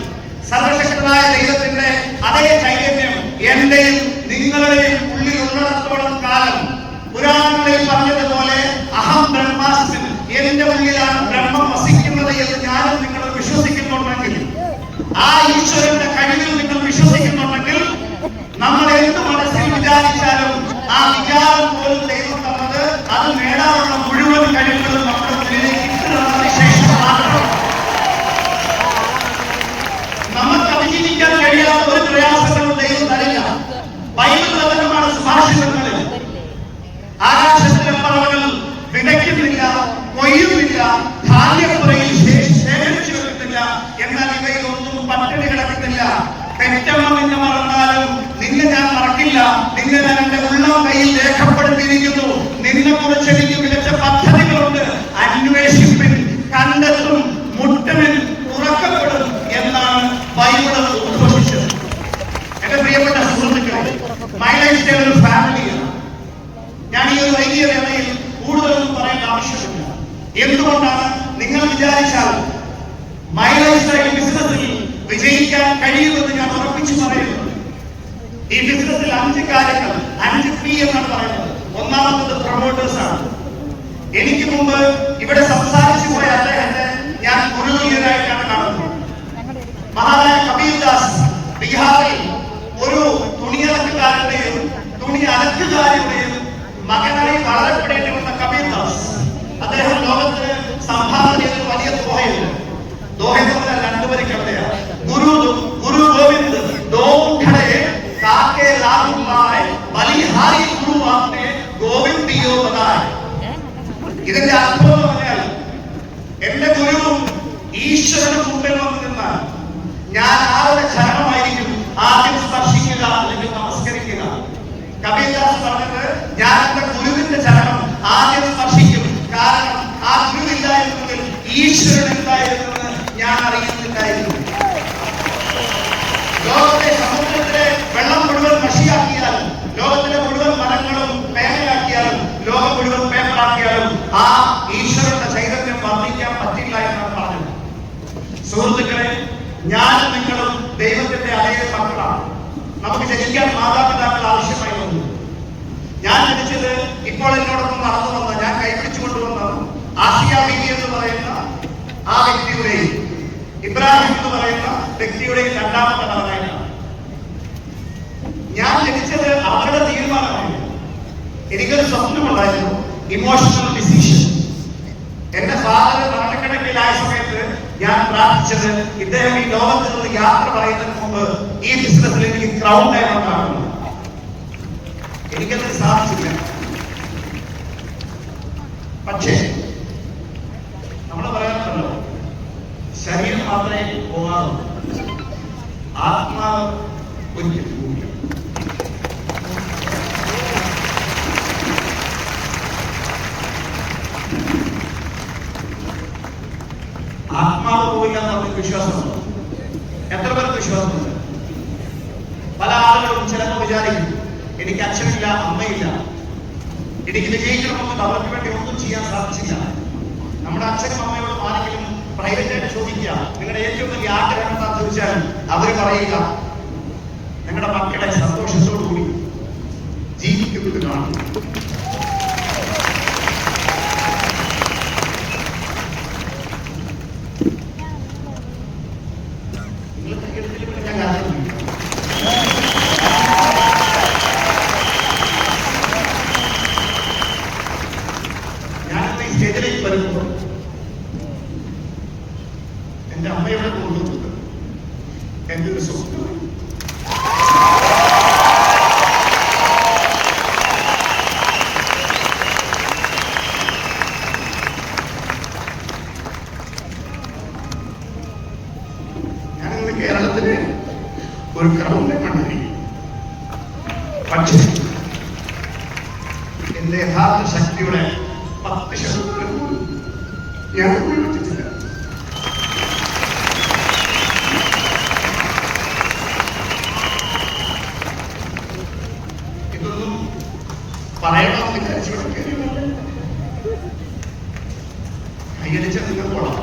S5: സർവശക്തനായ ദൈവത്തിന്റെ അതേ ചൈതന്യം എന്റെയും നിങ്ങളുടെയും ഉള്ളിൽ ഉള്ളിടത്തോളം കാലം, പുരാണങ്ങളിൽ പറഞ്ഞതുപോലെ അഹം ബ്രഹ്മാസ്മി, എന്റെ ഉള്ളിലാണ് ബ്രഹ്മം വസിക്കുന്നത് എന്ന് ഞാനും നിങ്ങൾ വിശ്വസിക്കുന്നുണ്ടെങ്കിൽ, ആ ഈശ്വരന്റെ കഴിവിൽ നിങ്ങൾ വിശ്വസിക്കുന്നുണ്ടെങ്കിൽ, നമ്മൾ എന്ത് മനസ്സിൽ വിചാരിച്ചാലും ആ വിചാരം പോലും ദൈവം തന്നത്, അത് നേടാനുള്ള മുഴുവൻ കഴിവുകളും നമ്മുടെ ഉള്ളിലേക്ക് ഇട്ടുതന്നതിന് ശേഷം മാത്രം. നമുക്ക് അതിജീവിക്കാൻ കഴിയാത്ത ഒരു പ്രയാസങ്ങളും ദൈവം തരില്ല. ബൈബിൾ വചനമാണ് സുഭാഷിതങ്ങളിൽ. ആകാശത്തിലെ പറവകൾ വിതയ്ക്കുന്നില്ല, കൊയ്യുന്നില്ല, ധാന്യപ്പുറയിൽ ശേഖരിച്ചു വെക്കുന്നില്ല, എന്നാൽ ഇവയിലൊന്നും പട്ടിണി കിടക്കുന്നില്ല. പെറ്റമ്മ നിന്നെ മറന്നാലും നിന്നെ ഞാൻ മറക്കില്ല, നിന്നെ ഞാൻ എന്റെ ഉള്ളം കയ്യിൽ രേഖപ്പെടുത്തിയിരിക്കുന്നു. നിന്നെ കുറിച്ച് എനിക്ക് മികച്ച പദ്ധതികളുണ്ട്. അന്വേഷിപ്പിൻ, കണ്ടെത്തും, മുട്ടമിൻ, തുറക്കപ്പെടും എന്നാണ് ബൈബിൾ ഉദ്ഘോഷിച്ചത്. എന്റെ പ്രിയപ്പെട്ട സുഹൃത്തുക്കളെ, മൈ ലൈഫ് സ്റ്റൈൽ ഒരു ഫാമിലിയാണ്. ഞാൻ ഈ ഒരു വലിയ വേളയിൽ കൂടുതലൊന്നും പറയേണ്ട ആവശ്യമില്ല. എന്തുകൊണ്ടാണ്? നിങ്ങൾ വിചാരിച്ചാൽ മൈ ലൈഫ് സ്റ്റൈൽ ബിസിനസ്സിൽ വിജയിക്കാൻ കഴിയുമെന്ന് ഞാൻ ഉറപ്പിച്ചു പറയുന്നു. ഈ ബിസിനസ്സിൽ 5 കാര്യങ്ങൾ, 5 P എന്നാണ് പറയുന്നത്. ഒന്നാമത്തത് പ്രൊമോട്ടേഴ്സ് ആണ്. എനിക്ക് മുമ്പ് ഇവിടെ സംസാരിച്ചു പോയ അദ്ദേഹത്തെ ഞാൻ ഗുരുതുല്യനായിട്ടാണ് കാണുന്നത്. മഹാനായ കബീർദാസ് ബീഹാറിൽ ഒരു തുണിയലക്കുകാരുടെയും തുണി അലക്കുകാരുടെയും മകനായി വളരപ്പെടേണ്ടി വന്ന കബീർദാസ്, അദ്ദേഹം ലോകത്തിന് സംഭാവന ചെയ്ത വലിയ ദോഹയുണ്ട്. ദോഹയെന്ന് 2 വരി കവിതയാണ്. ഗുരു ഗോവിന്ദ് ദോ ഖടേ കാക്കെ ലാഹുമായ് ബലിഹാരി ഗുരു ആപ്നെ ഗോവിന്ദിയോ ബതായ്. ഇതിന്റെ അർത്ഥം എന്ന് പറഞ്ഞാൽ, എന്റെ ഗുരുവും ഈശ്വരന് മുമ്പിൽ വന്നു നിന്നാൽ ഞാൻ ആരുടെ ചരണമായിരിക്കും ആദ്യം സ്പർശിക്കുക അല്ലെങ്കിൽ നമസ്കരിക്കുക. കബീർദാസ് പറഞ്ഞത്, ഞാൻ എന്റെ ഗുരുവിന്റെ ചരണം ആദ്യം സ്പർശിക്കും. കാരണം ആ ഗുരുവില്ലായിരുന്നെങ്കിൽ ഈശ്വരൻ എന്തായിരുന്നെന്ന് ഞാൻ അറിയുന്നില്ലായിരുന്നു. ലോകത്തെ സമുദ്രത്തിലെ വെള്ളം മുഴുവൻ മഷിയാക്കിയാലും, ലോകത്തിലെ മുഴുവൻ മരങ്ങളും പേനയാക്കിയാലും, ലോകം മുഴുവൻ പേപ്പറാക്കിയാലും ആ ഈശ്വരന്റെ ചൈതന്യം വർദ്ധിക്കാൻ പറ്റില്ല എന്നാണ് പറഞ്ഞത്. സുഹൃത്തുക്കളെ, ഞാനും നിങ്ങളും ദൈവത്തിന്റെ അതേ മക്കളാണ്. നമുക്ക് ജനിക്കാൻ മാതാപിതാക്കൾ ആവശ്യമായി വന്നു. ഞാൻ ജനിച്ചത് ഇപ്പോൾ എന്നോടൊപ്പം നടന്നു വന്ന, ഞാൻ കൈപിടിച്ചു കൊണ്ടുവന്ന ആസിയ ബീവി എന്ന് പറയുന്ന ആ വ്യക്തിയുടെയും ഇബ്രാഹിം എന്ന് പറയുന്ന വ്യക്തിയുടെയും 2ാമത്തെ മകനായിട്ടാണ്. ഞാൻ ജനിച്ചത് അവരുടെ തീരുമാനമായിരുന്നു. എനിക്കൊരു സ്വപ്നമുണ്ടായിരുന്നു, ഇമോഷണൽ ഡിസിഷൻ. എന്റെ ഫാദർ നാട്ടുകിടക്കിലായ സമയത്ത് ഞാൻ പ്രാർത്ഥിച്ചത് ഇദ്ദേഹം ഈ ലോകത്തിൽ നിന്ന് യാത്ര പറയുന്നതിന് മുമ്പ് ഈ ബിസിനസ്സിൽ എനിക്ക് ക്രൗൺ ഡയമണ്ട് ആകുന്നു. എനിക്കത് സാധിച്ചില്ല. പക്ഷേ നമ്മൾ പറയാറുണ്ടല്ലോ, ശരീരം മാത്രമേ പോകാറുള്ളൂ, ആത്മാവ് ഒരിക്കലും പോകില്ല. ആത്മാവ് പോയില്ല എന്ന് നമുക്ക് വിശ്വാസമുണ്ട്. എത്ര പേർക്ക് വിശ്വാസമുണ്ട്? പല ആളുകളും ചിലപ്പോൾ വിചാരിക്കും, എനിക്ക് അച്ഛനില്ല, അമ്മയില്ല, എനിക്ക് വിജയിക്കണമെന്ന് അവർക്ക് വേണ്ടി ഒന്നും ചെയ്യാൻ സാധിച്ചില്ല. നമ്മുടെ അച്ഛനും അമ്മയോടും ആരെങ്കിലും പ്രൈവറ്റ് ആയിട്ട് ചോദിക്കുക, നിങ്ങളുടെ ഏറ്റവും വലിയ ആഗ്രഹം എന്താണെന്ന് ചോദിച്ചാൽ അവർ പറയുക, നിങ്ങളുടെ മക്കളെ സന്തോഷത്തോടുകൂടി ജീവിക്കുന്നത് കാണും. ഞാനിന്ന് ഈ സ്റ്റേജിലേക്ക് വരുമ്പോൾ എന്റെ അമ്മയുടെ കൊണ്ടുവന്നത് എന്റെ ഒരു സ്വപ്നമായി. ഞാനിന്ന് കേരളത്തിലെ ഒരു ക്രൗണ്ടെ കണ്ടിരിക്കും. പക്ഷേ എന്റെ യഥാർത്ഥ ശക്തിയുടെ 10% ഞാൻ ഉപയോഗിച്ചിട്ടില്ല. ഇതൊന്നും പറയണമെന്ന് വിചാരിച്ചു കൈയടിച്ച നിങ്ങൾ പോണം.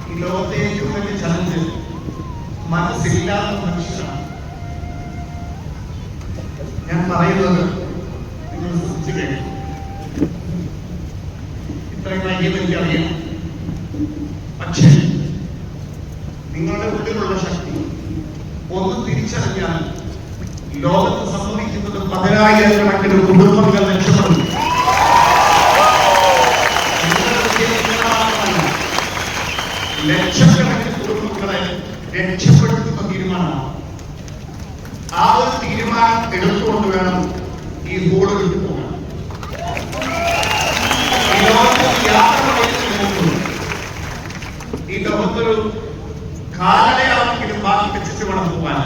S5: ഈ ലോകത്തെ ഏറ്റവും വലിയ ചലഞ്ച് മനസ്സില്ലാത്ത മനുഷ്യരാണ്. ഞാൻ പറയുന്നത് നിങ്ങൾ ശ്രദ്ധിച്ചു കേൾക്കും. ഇത്രയും വൈകിയെന്ന് എനിക്കറിയാം. പക്ഷേ നിങ്ങളുടെ ഉള്ളിലുള്ള ശക്തി ഒന്ന് തിരിച്ചറിഞ്ഞാൽ ലോകത്ത് സംഭവിക്കുന്നത് 10,000-കണക്കിന് കുടുംബങ്ങൾ രക്ഷപ്പെടും. ലക്ഷക്കണക്കിന് കുടുംബങ്ങളെ രക്ഷപ്പെടുത്തുന്ന തീരുമാനമാണ്. ആ ഒരു തീരുമാനം എടുത്തുകൊണ്ട് വേണം ഈ ബോർഡ് വിട്ടു പോകാൻ. ഈ ലോകത്തിൽ യാത്ര ചെയ്യുന്നതിന് ഈ ലോകത്തൊരു കാലടയാളെങ്കിലും ബാക്കി വെച്ചിട്ട് വേണം പോകാൻ.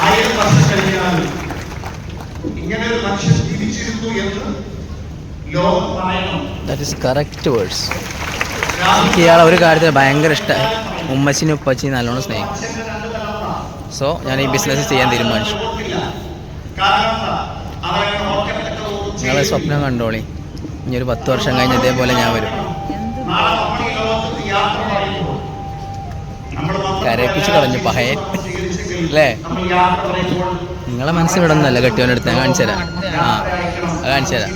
S5: 1000 വർഷം കഴിഞ്ഞാൽ ഇങ്ങനെ ഒരു മനുഷ്യൻ ജീവിച്ചിരുന്നു എന്ന് ലോകം പറയണം.
S1: That is correct words. എനിക്ക് ഇയാളെ ഒരു കാര്യത്തിൽ ഭയങ്കര ഇഷ്ടമായി. ഉമ്മച്ചിനും ഉപ്പച്ചിനും നല്ലോണം സ്നേഹിക്കും. സോ ഞാൻ ഈ ബിസിനസ് ചെയ്യാൻ തീരുമാനിച്ചു. നിങ്ങളെ സ്വപ്നം കണ്ടോളി. ഇനി ഒരു 10 വർഷം കഴിഞ്ഞ് ഇതേപോലെ ഞാൻ വരും. കരയിപ്പിച്ച് കളഞ്ഞു പഹയെ അല്ലേ? നിങ്ങളെ മനസ്സിൽ വിടുന്നല്ല കെട്ടിയോനെടുത്ത് ഞാൻ കാണിച്ചു തരാം. കാണിച്ചു തരാം.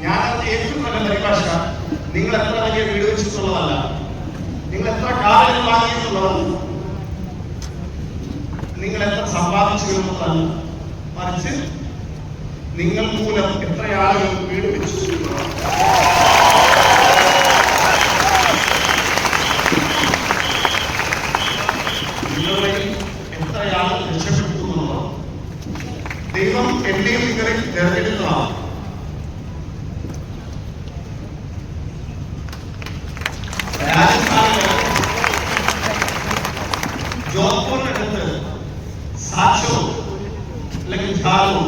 S5: ഞാനത് ഏറ്റവും നല്ല പരിഭാഷ. നിങ്ങൾ എത്ര വലിയ വീട് വെച്ചിട്ടുള്ളതല്ല, നിങ്ങൾ എത്ര കാലങ്ങൾ വാങ്ങിയിട്ടുള്ളതല്ല, നിങ്ങൾ എത്ര സമ്പാദിച്ചു എന്നുള്ളതല്ല, മറിച്ച് നിങ്ങൾ മൂലം എത്ര ആളുകൾ വീട് വെച്ചു. നിങ്ങളുടെ എത്ര ആളുകൾ രക്ഷപ്പെടുത്തുന്നുള്ളതാണ്. ദൈവം എന്നെയും നിങ്ങളെ തിരഞ്ഞെടുത്തതാണ്. ജോധ്പൂരിനടുത്ത് സാക്ഷോ അല്ലെങ്കിൽ ഝാലോ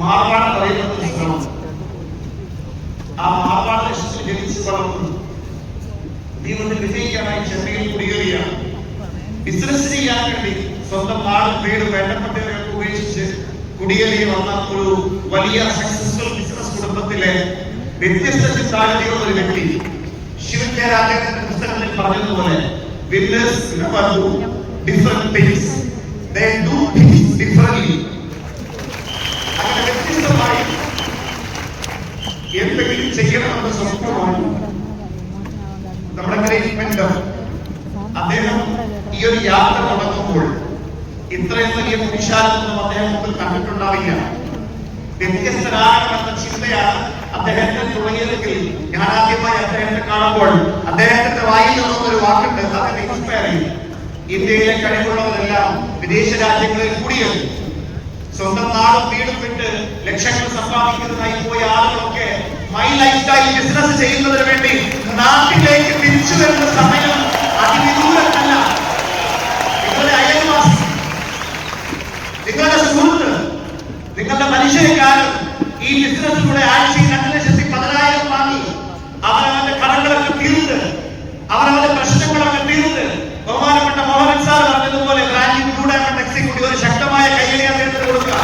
S5: മാർവാട് പറയുന്ന സ്ഥലം. ആ മാർവാട് ദേശത്തിൽ ജനിച്ചു വളർന്നു ജീവിതത്തിൽ വിജയിക്കാനായി ചെന്നൈയിൽ കുടിയേറിയാണ്. ബിസിനസ് ചെയ്യാൻ വേണ്ടി സ്വന്തം നാടും വീടും വേണ്ടപ്പെട്ടവരൊക്കെ ഉപേക്ഷിച്ച് കുടിയേറി വന്ന ഒരു വലിയ സക്സസ്ഫുൾ ബിസിനസ് കുടുംബത്തിലെ വ്യത്യസ്ത ചിന്താഗതിയുള്ള ഒരു വ്യക്തി. ശിവൻ കെ രാജേന്ദ്രന്റെ പുസ്തകത്തിൽ പറഞ്ഞതുപോലെ winners never do different things, they do things differently. അങ്ങനെ വ്യത്യസ്തമായി എന്തെങ്കിലും ചെയ്യണമെന്ന് സ്വപ്നമാണ് നമ്മുടെ ഗ്രേറ്റ് മെന്റർ. അദ്ദേഹം ഈ ഒരു യാത്ര തുടങ്ങുമ്പോൾ ഇത്രയും വലിയ പുരുഷാരത്വം അദ്ദേഹം മുമ്പിൽ കണ്ടിട്ടുണ്ടാവില്ല. വ്യത്യസ്തരാകണമെന്ന ചിന്തയാണ് അദ്ദേഹത്തെ തുടങ്ങിയതെങ്കിൽ ഞാൻ ആദ്യമായി അദ്ദേഹത്തെ കാണുമ്പോൾ അദ്ദേഹത്തിന്റെ വായിൽ നിന്നും ഒരു വാക്കുണ്ട്, അതെന്നെ ഇൻസ്പയർ ചെയ്യും. ഇന്ത്യയിലെ കഴിവുള്ളവരെല്ലാം വിദേശ രാജ്യങ്ങളിൽ കൂടിയത് സ്വന്തം നാടും വീടും വിട്ട് ലക്ഷങ്ങൾ സമ്പാദിക്കുന്നതായി പോയ ആളുകളൊക്കെ മൈ ലൈഫ് സ്റ്റൈൽ ബിസിനസ് ചെയ്യുന്നതിന് വേണ്ടി നാട്ടിലേക്ക് തിരിച്ചു വരുന്ന സമയം അതിവിദൂരമല്ല. നിങ്ങളുടെ അയൽവാസി, നിങ്ങളുടെ സുഹൃത്ത്, നിങ്ങളുടെ മനുഷ്യക്കാരൻ ഈ ബിസിനസ്സിലൂടെ ആഴ്ചയിൽ 2,10,000 വാങ്ങി അവരവന്റെ കടങ്ങളൊക്കെ തീർത്ത് അവരവന്റെ പ്രശ്നങ്ങളൊക്കെ തീർത്ത് ബഹുമാനപ്പെട്ട മോഹൻ സാർ പറഞ്ഞതുപോലെ ബ്രാൻഡിംഗ് കൂടാൻ എക്സിക്യൂട്ടീവ് ഒരു ശക്തമായ കൈയടി അദ്ദേഹത്തിന് കൊടുക്കുക.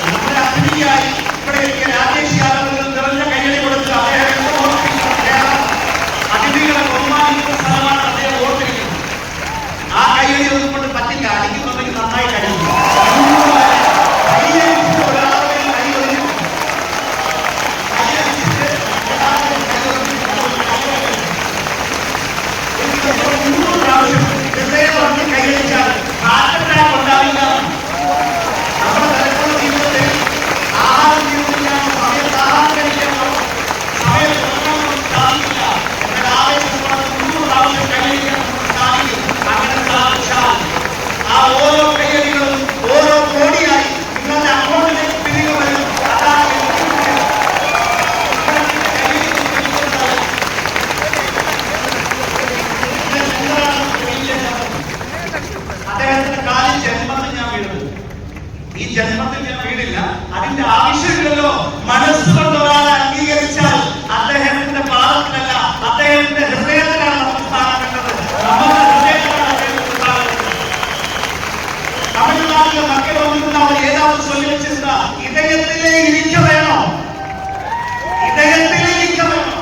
S5: നമ്മുടെ അതിഥിയായി ഇവിടെ എത്തിയ രാജേഷ് യാദവ് നിറഞ്ഞ കൈയടി കൊടുക്കുക. അദ്ദേഹം അതിഥികളെ ബഹുമാനിക്കുന്ന സ്ഥലമാണ് അദ്ദേഹം ഓർത്തിരിക്കുന്നത്. ആ കൈയടി ഒന്നും കൊണ്ട് പറ്റില്ല, അടിക്കുന്നുണ്ടെങ്കിൽ നന്നായി കഴിയും. കൈയടിച്ചാൽ ഹാർട്ട് ഉണ്ടാവില്ല. നമ്മുടെ തലമുറ ജീവിതത്തിൽ ആഹാരം ജീവിക്കാൻ സമയത്ത് ആഹാരം കഴിക്കണം, സമയത്ത് സാധിക്കില്ല. എന്നാൽ ആവേശത്തോടെ 300 പ്രാവശ്യം കൈയടിക്കാൻ സാധിക്കും. അങ്ങനെ സാധിച്ചാൽ ആ ഓരോ കൈയടികളും ഓരോ കോടിയായി നിങ്ങളുടെ അക്കൗണ്ടിലേക്ക് തിരികെ വരും. അതാണ് അദ്ദേഹത്തിന്റെ കാലിൽ ജന്മത്തിൽ ഞാൻ വീഴുന്നു. ഈ ജന്മത്തിൽ ഞാൻ വീടില്ല, അതിന്റെ ആവശ്യമില്ലല്ലോ. മനസ്സുകൊണ്ട് ഒരാൾ അംഗീകരിച്ചാൽ അദ്ദേഹത്തിന്റെ പാദത്തിലല്ല, അദ്ദേഹത്തിന്റെ ഹൃദയത്തിലാണ് നമുക്ക് സ്ഥാനം വേണ്ടത്. നമ്മുടെ ഹൃദയത്തിലാണ് അദ്ദേഹത്തിന്റെ സ്ഥാനം. തമിഴ്നാട്ടിലെ മക്കൾ വന്നിരുന്ന അവർ ഏതാവും ചൊല്ലി വെച്ചിരുന്ന ഇതയത്തിലെ ഇരിക്ക വേണോ, ഇതയത്തിലെ ഇരിക്ക വേണോ.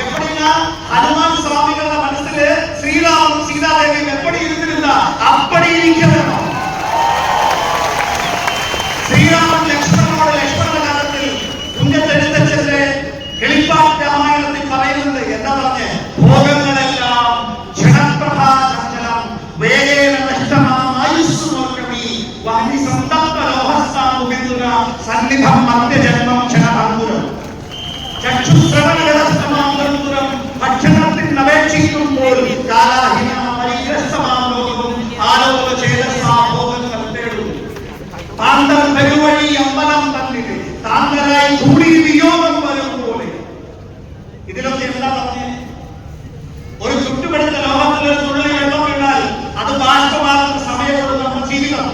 S5: എപ്പോഴാ ഹനുമാൻ സ്വാമികളുടെ മനസ്സില് ശ്രീരാമനും സീതാദേവിയും എപ്പടി ഇരുന്നിരുന്ന അപ്പടി ഇരിക്ക വേണോ. ശ്രീരാമൻ ലക്ഷ്മണനോട് ലക്ഷ്മണ കാലത്തിൽ കുഞ്ഞത്തെഴുത്തച്ഛന്റെ കിളിപ്പാട്ട് രാമായണത്തിൽ പറയുന്നത് എന്താ പറഞ്ഞ്, ഭോഗങ്ങളെല്ലാം ക്ഷണപ്രഭാചഞ്ചലം വേഗേന നഷ്ടമായുസ്സുമോർക്കമി വഹി സന്തപ്ത ലോഹസ്ഥാമുഖിന്ദുര സന്നിധം മധ്യജന്മം ക്ഷണഭംഗുരം ചക്ഷുശ്രവണഗതസ്ഥമാന്തരം ഭക്ഷണത്തിന് അപേക്ഷിക്കുമ്പോൾ കാലാഹീനമരിഗ്രസ്തമാം ലോകവും ആലോക ചേതസാഭോഗങ്ങൾ തേടും. താന്തർ പെരുവഴി അമ്പലം തന്നിട്ട് താന്തരായി കൂടി വിയോഗം വരും പോലെ. ഇതിലൊക്കെ എന്താ പറഞ്ഞേ, ഒരു ചുട്ടുപെടുത്ത ലോകത്തിൽ ഒരു തുള്ളി വെള്ളം വീണാൽ അത് ബാഷ്പമാകുന്ന സമയമുള്ള നമ്മുടെ ജീവിതം.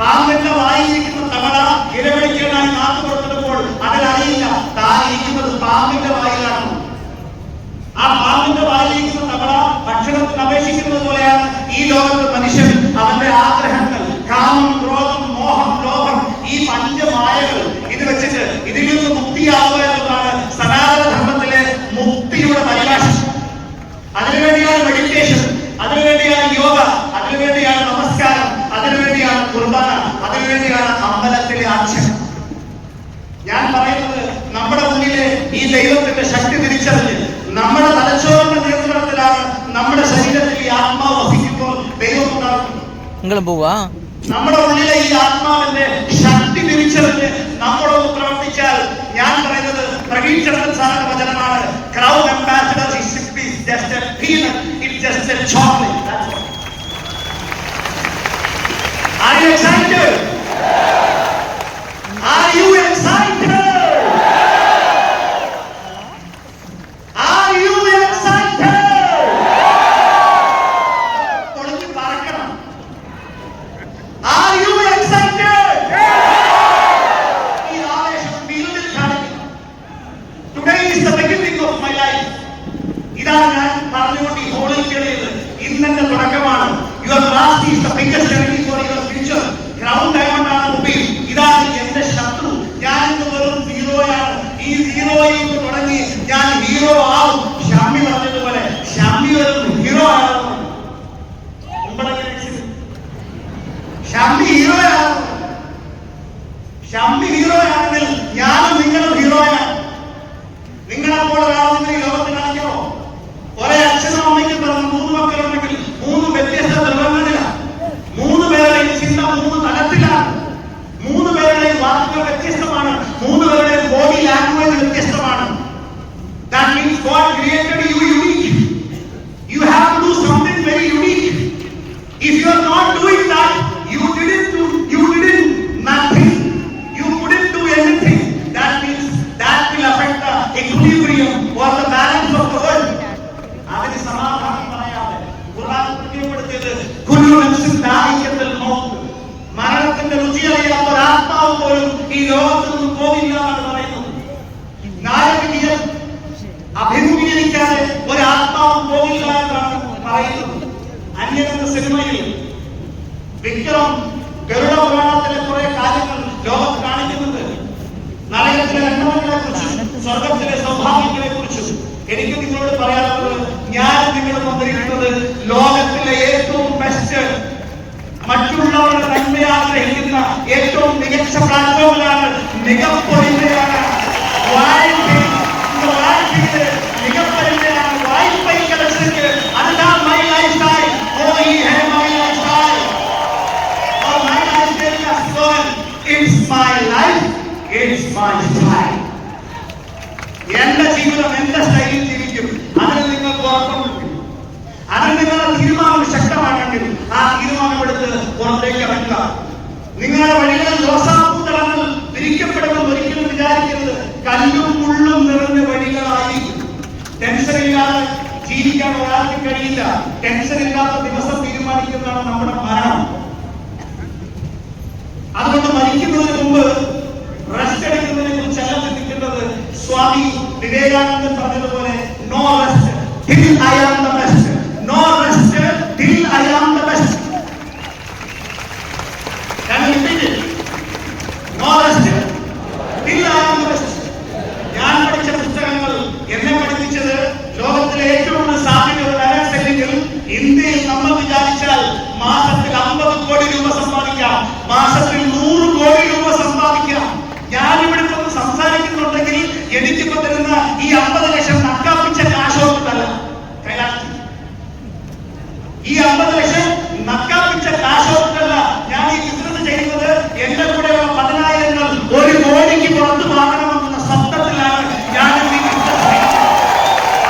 S5: പാമ്പിന്റെ വായിരിക്കുന്ന തവള ഇരവിളിക്കാനായി കാത്തു കൊടുത്തപ്പോൾ അതിലറിയില്ല താൻ ഇരിക്കുന്നത് പാമ്പിന്റെ വായിലാണ്. ആ പാമ്പിന്റെ വായിലിരിക്കുന്ന തവള ഭക്ഷണത്തിന് അപേക്ഷിക്കുന്നത് പോലെയാണ് ഈ ലോകത്ത് മനുഷ്യൻ അവന്റെ ആഗ്രഹങ്ങൾ, കാമം, ക്രോധം, മോഹം, ലോഭം, ഈ 5 മായകൾ ഇത് വെച്ചിട്ട് ഇതിൽ നിന്ന് മുക്തിയാവുക എന്നതാണ് സനാതന ധർമ്മത്തിലെ മുക്തിയുടെ പരിഭാഷ. അതിനുവേണ്ടിയാണ് മെഡിറ്റേഷൻ, അതിനുവേണ്ടിയാണ് യോഗ, അതിനുവേണ്ടിയാണ് നമസ്കാരം, അതിനുവേണ്ടിയാണ് കുർബാന, അതിനുവേണ്ടിയാണ് അമ്പലത്തിലെ ആക്ഷേപം. ഞാൻ പറയുന്നത് നമ്മുടെ മുന്നിലെ ഈ ദൈവത്തിന്റെ ശക്തി തിരിച്ചറിഞ്ഞ് നമ്മുടെ തലച്ചോറിന്റെ നിയന്ത്രണത്തിലാണ് നമ്മുടെ ശരീരത്തിൽ ഈ ആത്മാവ് വസിക്കുമ്പോൾ ദൈവം ഉണ്ടാകും. നമ്മുടെ ഉള്ളിലെ ഈ ആത്മാവിന്റെ ശക്തി തിരിച്ചറിഞ്ഞ് നമ്മളൊന്ന് പ്രവർത്തിച്ചാൽ, ഞാൻ പറയുന്നത് പ്രവീക്ഷണത്തിൽ സാധന വചനമാണ്, crowd ambassador is just a peanut, it's just a chocolate. That's all. Are you excited? Are you excited? Are you excited? പൊളിഞ്ഞു പറക്കണം. Are you excited? ഈ ആവേശം വീണ്ടും കാണിക്കണം. Today is the beginning of my life. ഇതാണ് ഞാൻ പറഞ്ഞുകൊണ്ട് ഈ ഹോളിൽ കയറിയത്. ഇന്നെന്റെ തുടക്കമാണ്. Your past is the biggest enemy for your future. Crown diamond ആണ് മുമ്പിൽ. ഇതാണ് എന്റെ ശത്രു. ഞാൻ വെറും ഹീറോയാണ്. ഈ ഹീറോയിൽ നിന്ന് തുടങ്ങി ഞാൻ ഹീറോ ആവും. ഷാമി പറഞ്ഞതുപോലെ ഷാമി ഒരു ഹീറോ ആണ്. ഷാമി ഹീറോയാണ്. ഷാമി ഹീറോയാണെങ്കിൽ ഞാനും നിങ്ങളും ഹീറോയാണ്. നിങ്ങളെപ്പോലെ ഒരാളെ ഈ ലോകത്ത് കാണിക്കണോ? ഒരേ അച്ഛനും അമ്മയ്ക്കും പറഞ്ഞ 3 മക്കളുണ്ടെങ്കിൽ 3 വ്യത്യസ്ത ദ്രവങ്ങളിലാണ്. 3 പേരുടെയും ചിന്ത 3 തലത്തിലാണ്. 3 പേരുടെയും വാക്കുകൾ വ്യത്യസ്തമാണ്. 3 പേരുടെയും ബോഡി ലാംഗ്വേജ് വ്യത്യസ്തമാണ്. That means God created you unique. You have to do something very unique. If you are not doing that, you didn't nothing. You couldn't do anything. That means that will affect the equilibrium or the balance of the world. അതിന് സമാധാനം പറയാതെ ഖുർആൻ പ്രഖ്യാപിച്ചത് കുല്ലു നഫ്സിൻ ദാഇഖത്തുൽ mouth. മരണത്തിന്റെ രുചി അറിയാത്ത ഒരു ആത്മാവ് പോലും ഈ ലോകത്ത് നിന്ന് പോകില്ല എന്നാണ് പറയുന്നത്. നാരകീയം അഭിമുഖീകരിക്കാതെ ഒരു ആത്മാവും പോകില്ല എന്നാണ് പറയുന്നത്. അന്യൻ എന്ന സിനിമയിൽ വിക്രം ഗരുഡ പുരാണത്തിലെ കുറെ കാര്യങ്ങൾ ലോകത്ത് കാണിക്കുന്നുണ്ട്. നരകത്തിലെ രണ്ടവങ്ങളെ കുറിച്ചും സ്വർഗത്തിലെ സൗഭാഗ്യങ്ങളെ കുറിച്ചും. എനിക്ക് നിങ്ങളോട് പറയാനുള്ളത്, ഞാൻ നിങ്ങളെ വന്നിരിക്കുന്നത് ലോകത്തിലെ ഏറ്റവും ബെസ്റ്റ്, മറ്റുള്ളവരുടെ നന്മ ആഗ്രഹിക്കുന്ന ഏറ്റവും മികച്ച പ്ലാറ്റ്ഫോമിലാണ്. മികപ്പൊരിമയാണ് മികപ്പൊരിമയാണ് വായ്പ കളക്ഷന്. അതുതാണ് മൈ ലൈഫ് സ്റ്റൈൽ. ഓ ഈ hey my lifestyle. Oh my lifestyle is gone. It's my life. It's my style. എന്റെ ജീവിതം എന്റെ സ്റ്റൈലിൽ ജീവിക്കും. അതിന് നിങ്ങൾക്ക് ഉറപ്പുണ്ടെങ്കിൽ, അതിന് നിങ്ങളുടെ തീരുമാനം ശക്തമാണെങ്കിൽ ആ തീരുമാനമെടുത്ത് പുറത്തേക്ക് ഇറക്കുക. നിങ്ങളുടെ വഴികളിൽ റോസാപ്പൂക്കളങ്ങൾ വിരിക്കപ്പെടുമെന്ന് ഒരിക്കലും വിചാരിക്കരുത്. കല്ലും മുള്ളും നിറഞ്ഞ വഴികളായി. ടെൻഷൻ ഇല്ലാതെ ജീവിക്കാൻ ഒരാൾക്ക് കഴിയില്ല. ടെൻഷൻ ഇല്ലാത്ത ദിവസം തീരുമാനിക്കുന്നതാണ് നമ്മുടെ മരണം. അതുകൊണ്ട് മരിക്കുന്നതിന് മുമ്പ് റെസ്റ്റ് എടുക്കുന്നതിനെ കുറിച്ചല്ല ചിന്തിക്കേണ്ടത്. സ്വാമി വിവേകാനന്ദൻ പറഞ്ഞതുപോലെ no rest till I am the best. No rest till I am the best. No rest till I am the best. ഞാൻ പഠിച്ച പുസ്തകങ്ങൾ എന്നെ പഠിപ്പിച്ചത് ലോകത്തിലെ ഏറ്റവും കൂടുതൽ സാധ്യതയുള്ള സെല്ലിൽ ഇന്ത്യയിൽ നമ്മൾ വിചാരിച്ചാൽ മാസത്തിൽ 50 കോടി രൂപ സമ്പാദിക്കാം, മാസത്തിൽ 100 കോടി രൂപ സമ്പാദിക്കാം. ഞാനിവിടെ നിന്ന് സംസാരിക്കുന്നുണ്ടെങ്കിൽ എനിക്കിപ്പോ തരുന്ന ഈ 50 ലക്ഷം നക്കാപ്പിച്ച കാശോട്ടല്ല കൈലാസം. ഈ 50 ലക്ഷം നക്കാപ്പിച്ച കാശോട്ടല്ല. ഞാൻ ഈ ബിസിനസ് ചെയ്യുന്നത് എന്റെ കൂടെയുള്ള 10,000 1 കോടിക്ക് പുറത്ത് വാങ്ങണമെന്ന സത്യത്തിലാണ് ഞാൻ ഈ ബിസിനസ് ചെയ്യുന്നത്.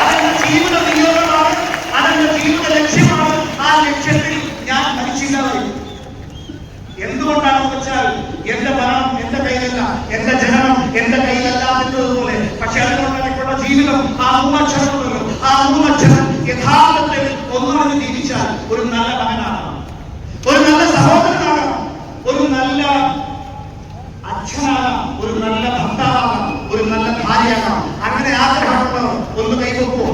S5: അതെന്റെ ജീവിത നിയോഗമാണ്, അതെന്റെ ജീവിത ലക്ഷ്യമാണ്. ആ ലക്ഷ്യത്തിൽ ഞാൻ മരിച്ചില്ലാതായി. എന്തുകൊണ്ടാണെന്ന് വെച്ചാൽ എന്റെ മരണം എന്റെ കയ്യിലല്ല, എന്റെ ജനനം എന്റെ കയ്യിലല്ല എന്നതുപോലെ. പക്ഷെ അതുകൊണ്ട് എനിക്കുള്ള ജീവിതം ആ 3 അക്ഷരമുള്ളൂ. ആ 3 അക്ഷരം യഥാർത്ഥത്തിൽ ഒന്നുകൊണ്ട് ജീവിച്ചാൽ ഒരു നല്ല മകനാകണം, ഒരു നല്ല സഹോദരനാകണം, ഒരു നല്ല അച്ഛനാകാം, ഒരു നല്ല ഭർത്താവാകാം, ഒരു നല്ല ഭാര്യയാകാം. അങ്ങനെ ആഗ്രഹമുള്ളവർ ഒന്ന് കൈവെക്കുമോ?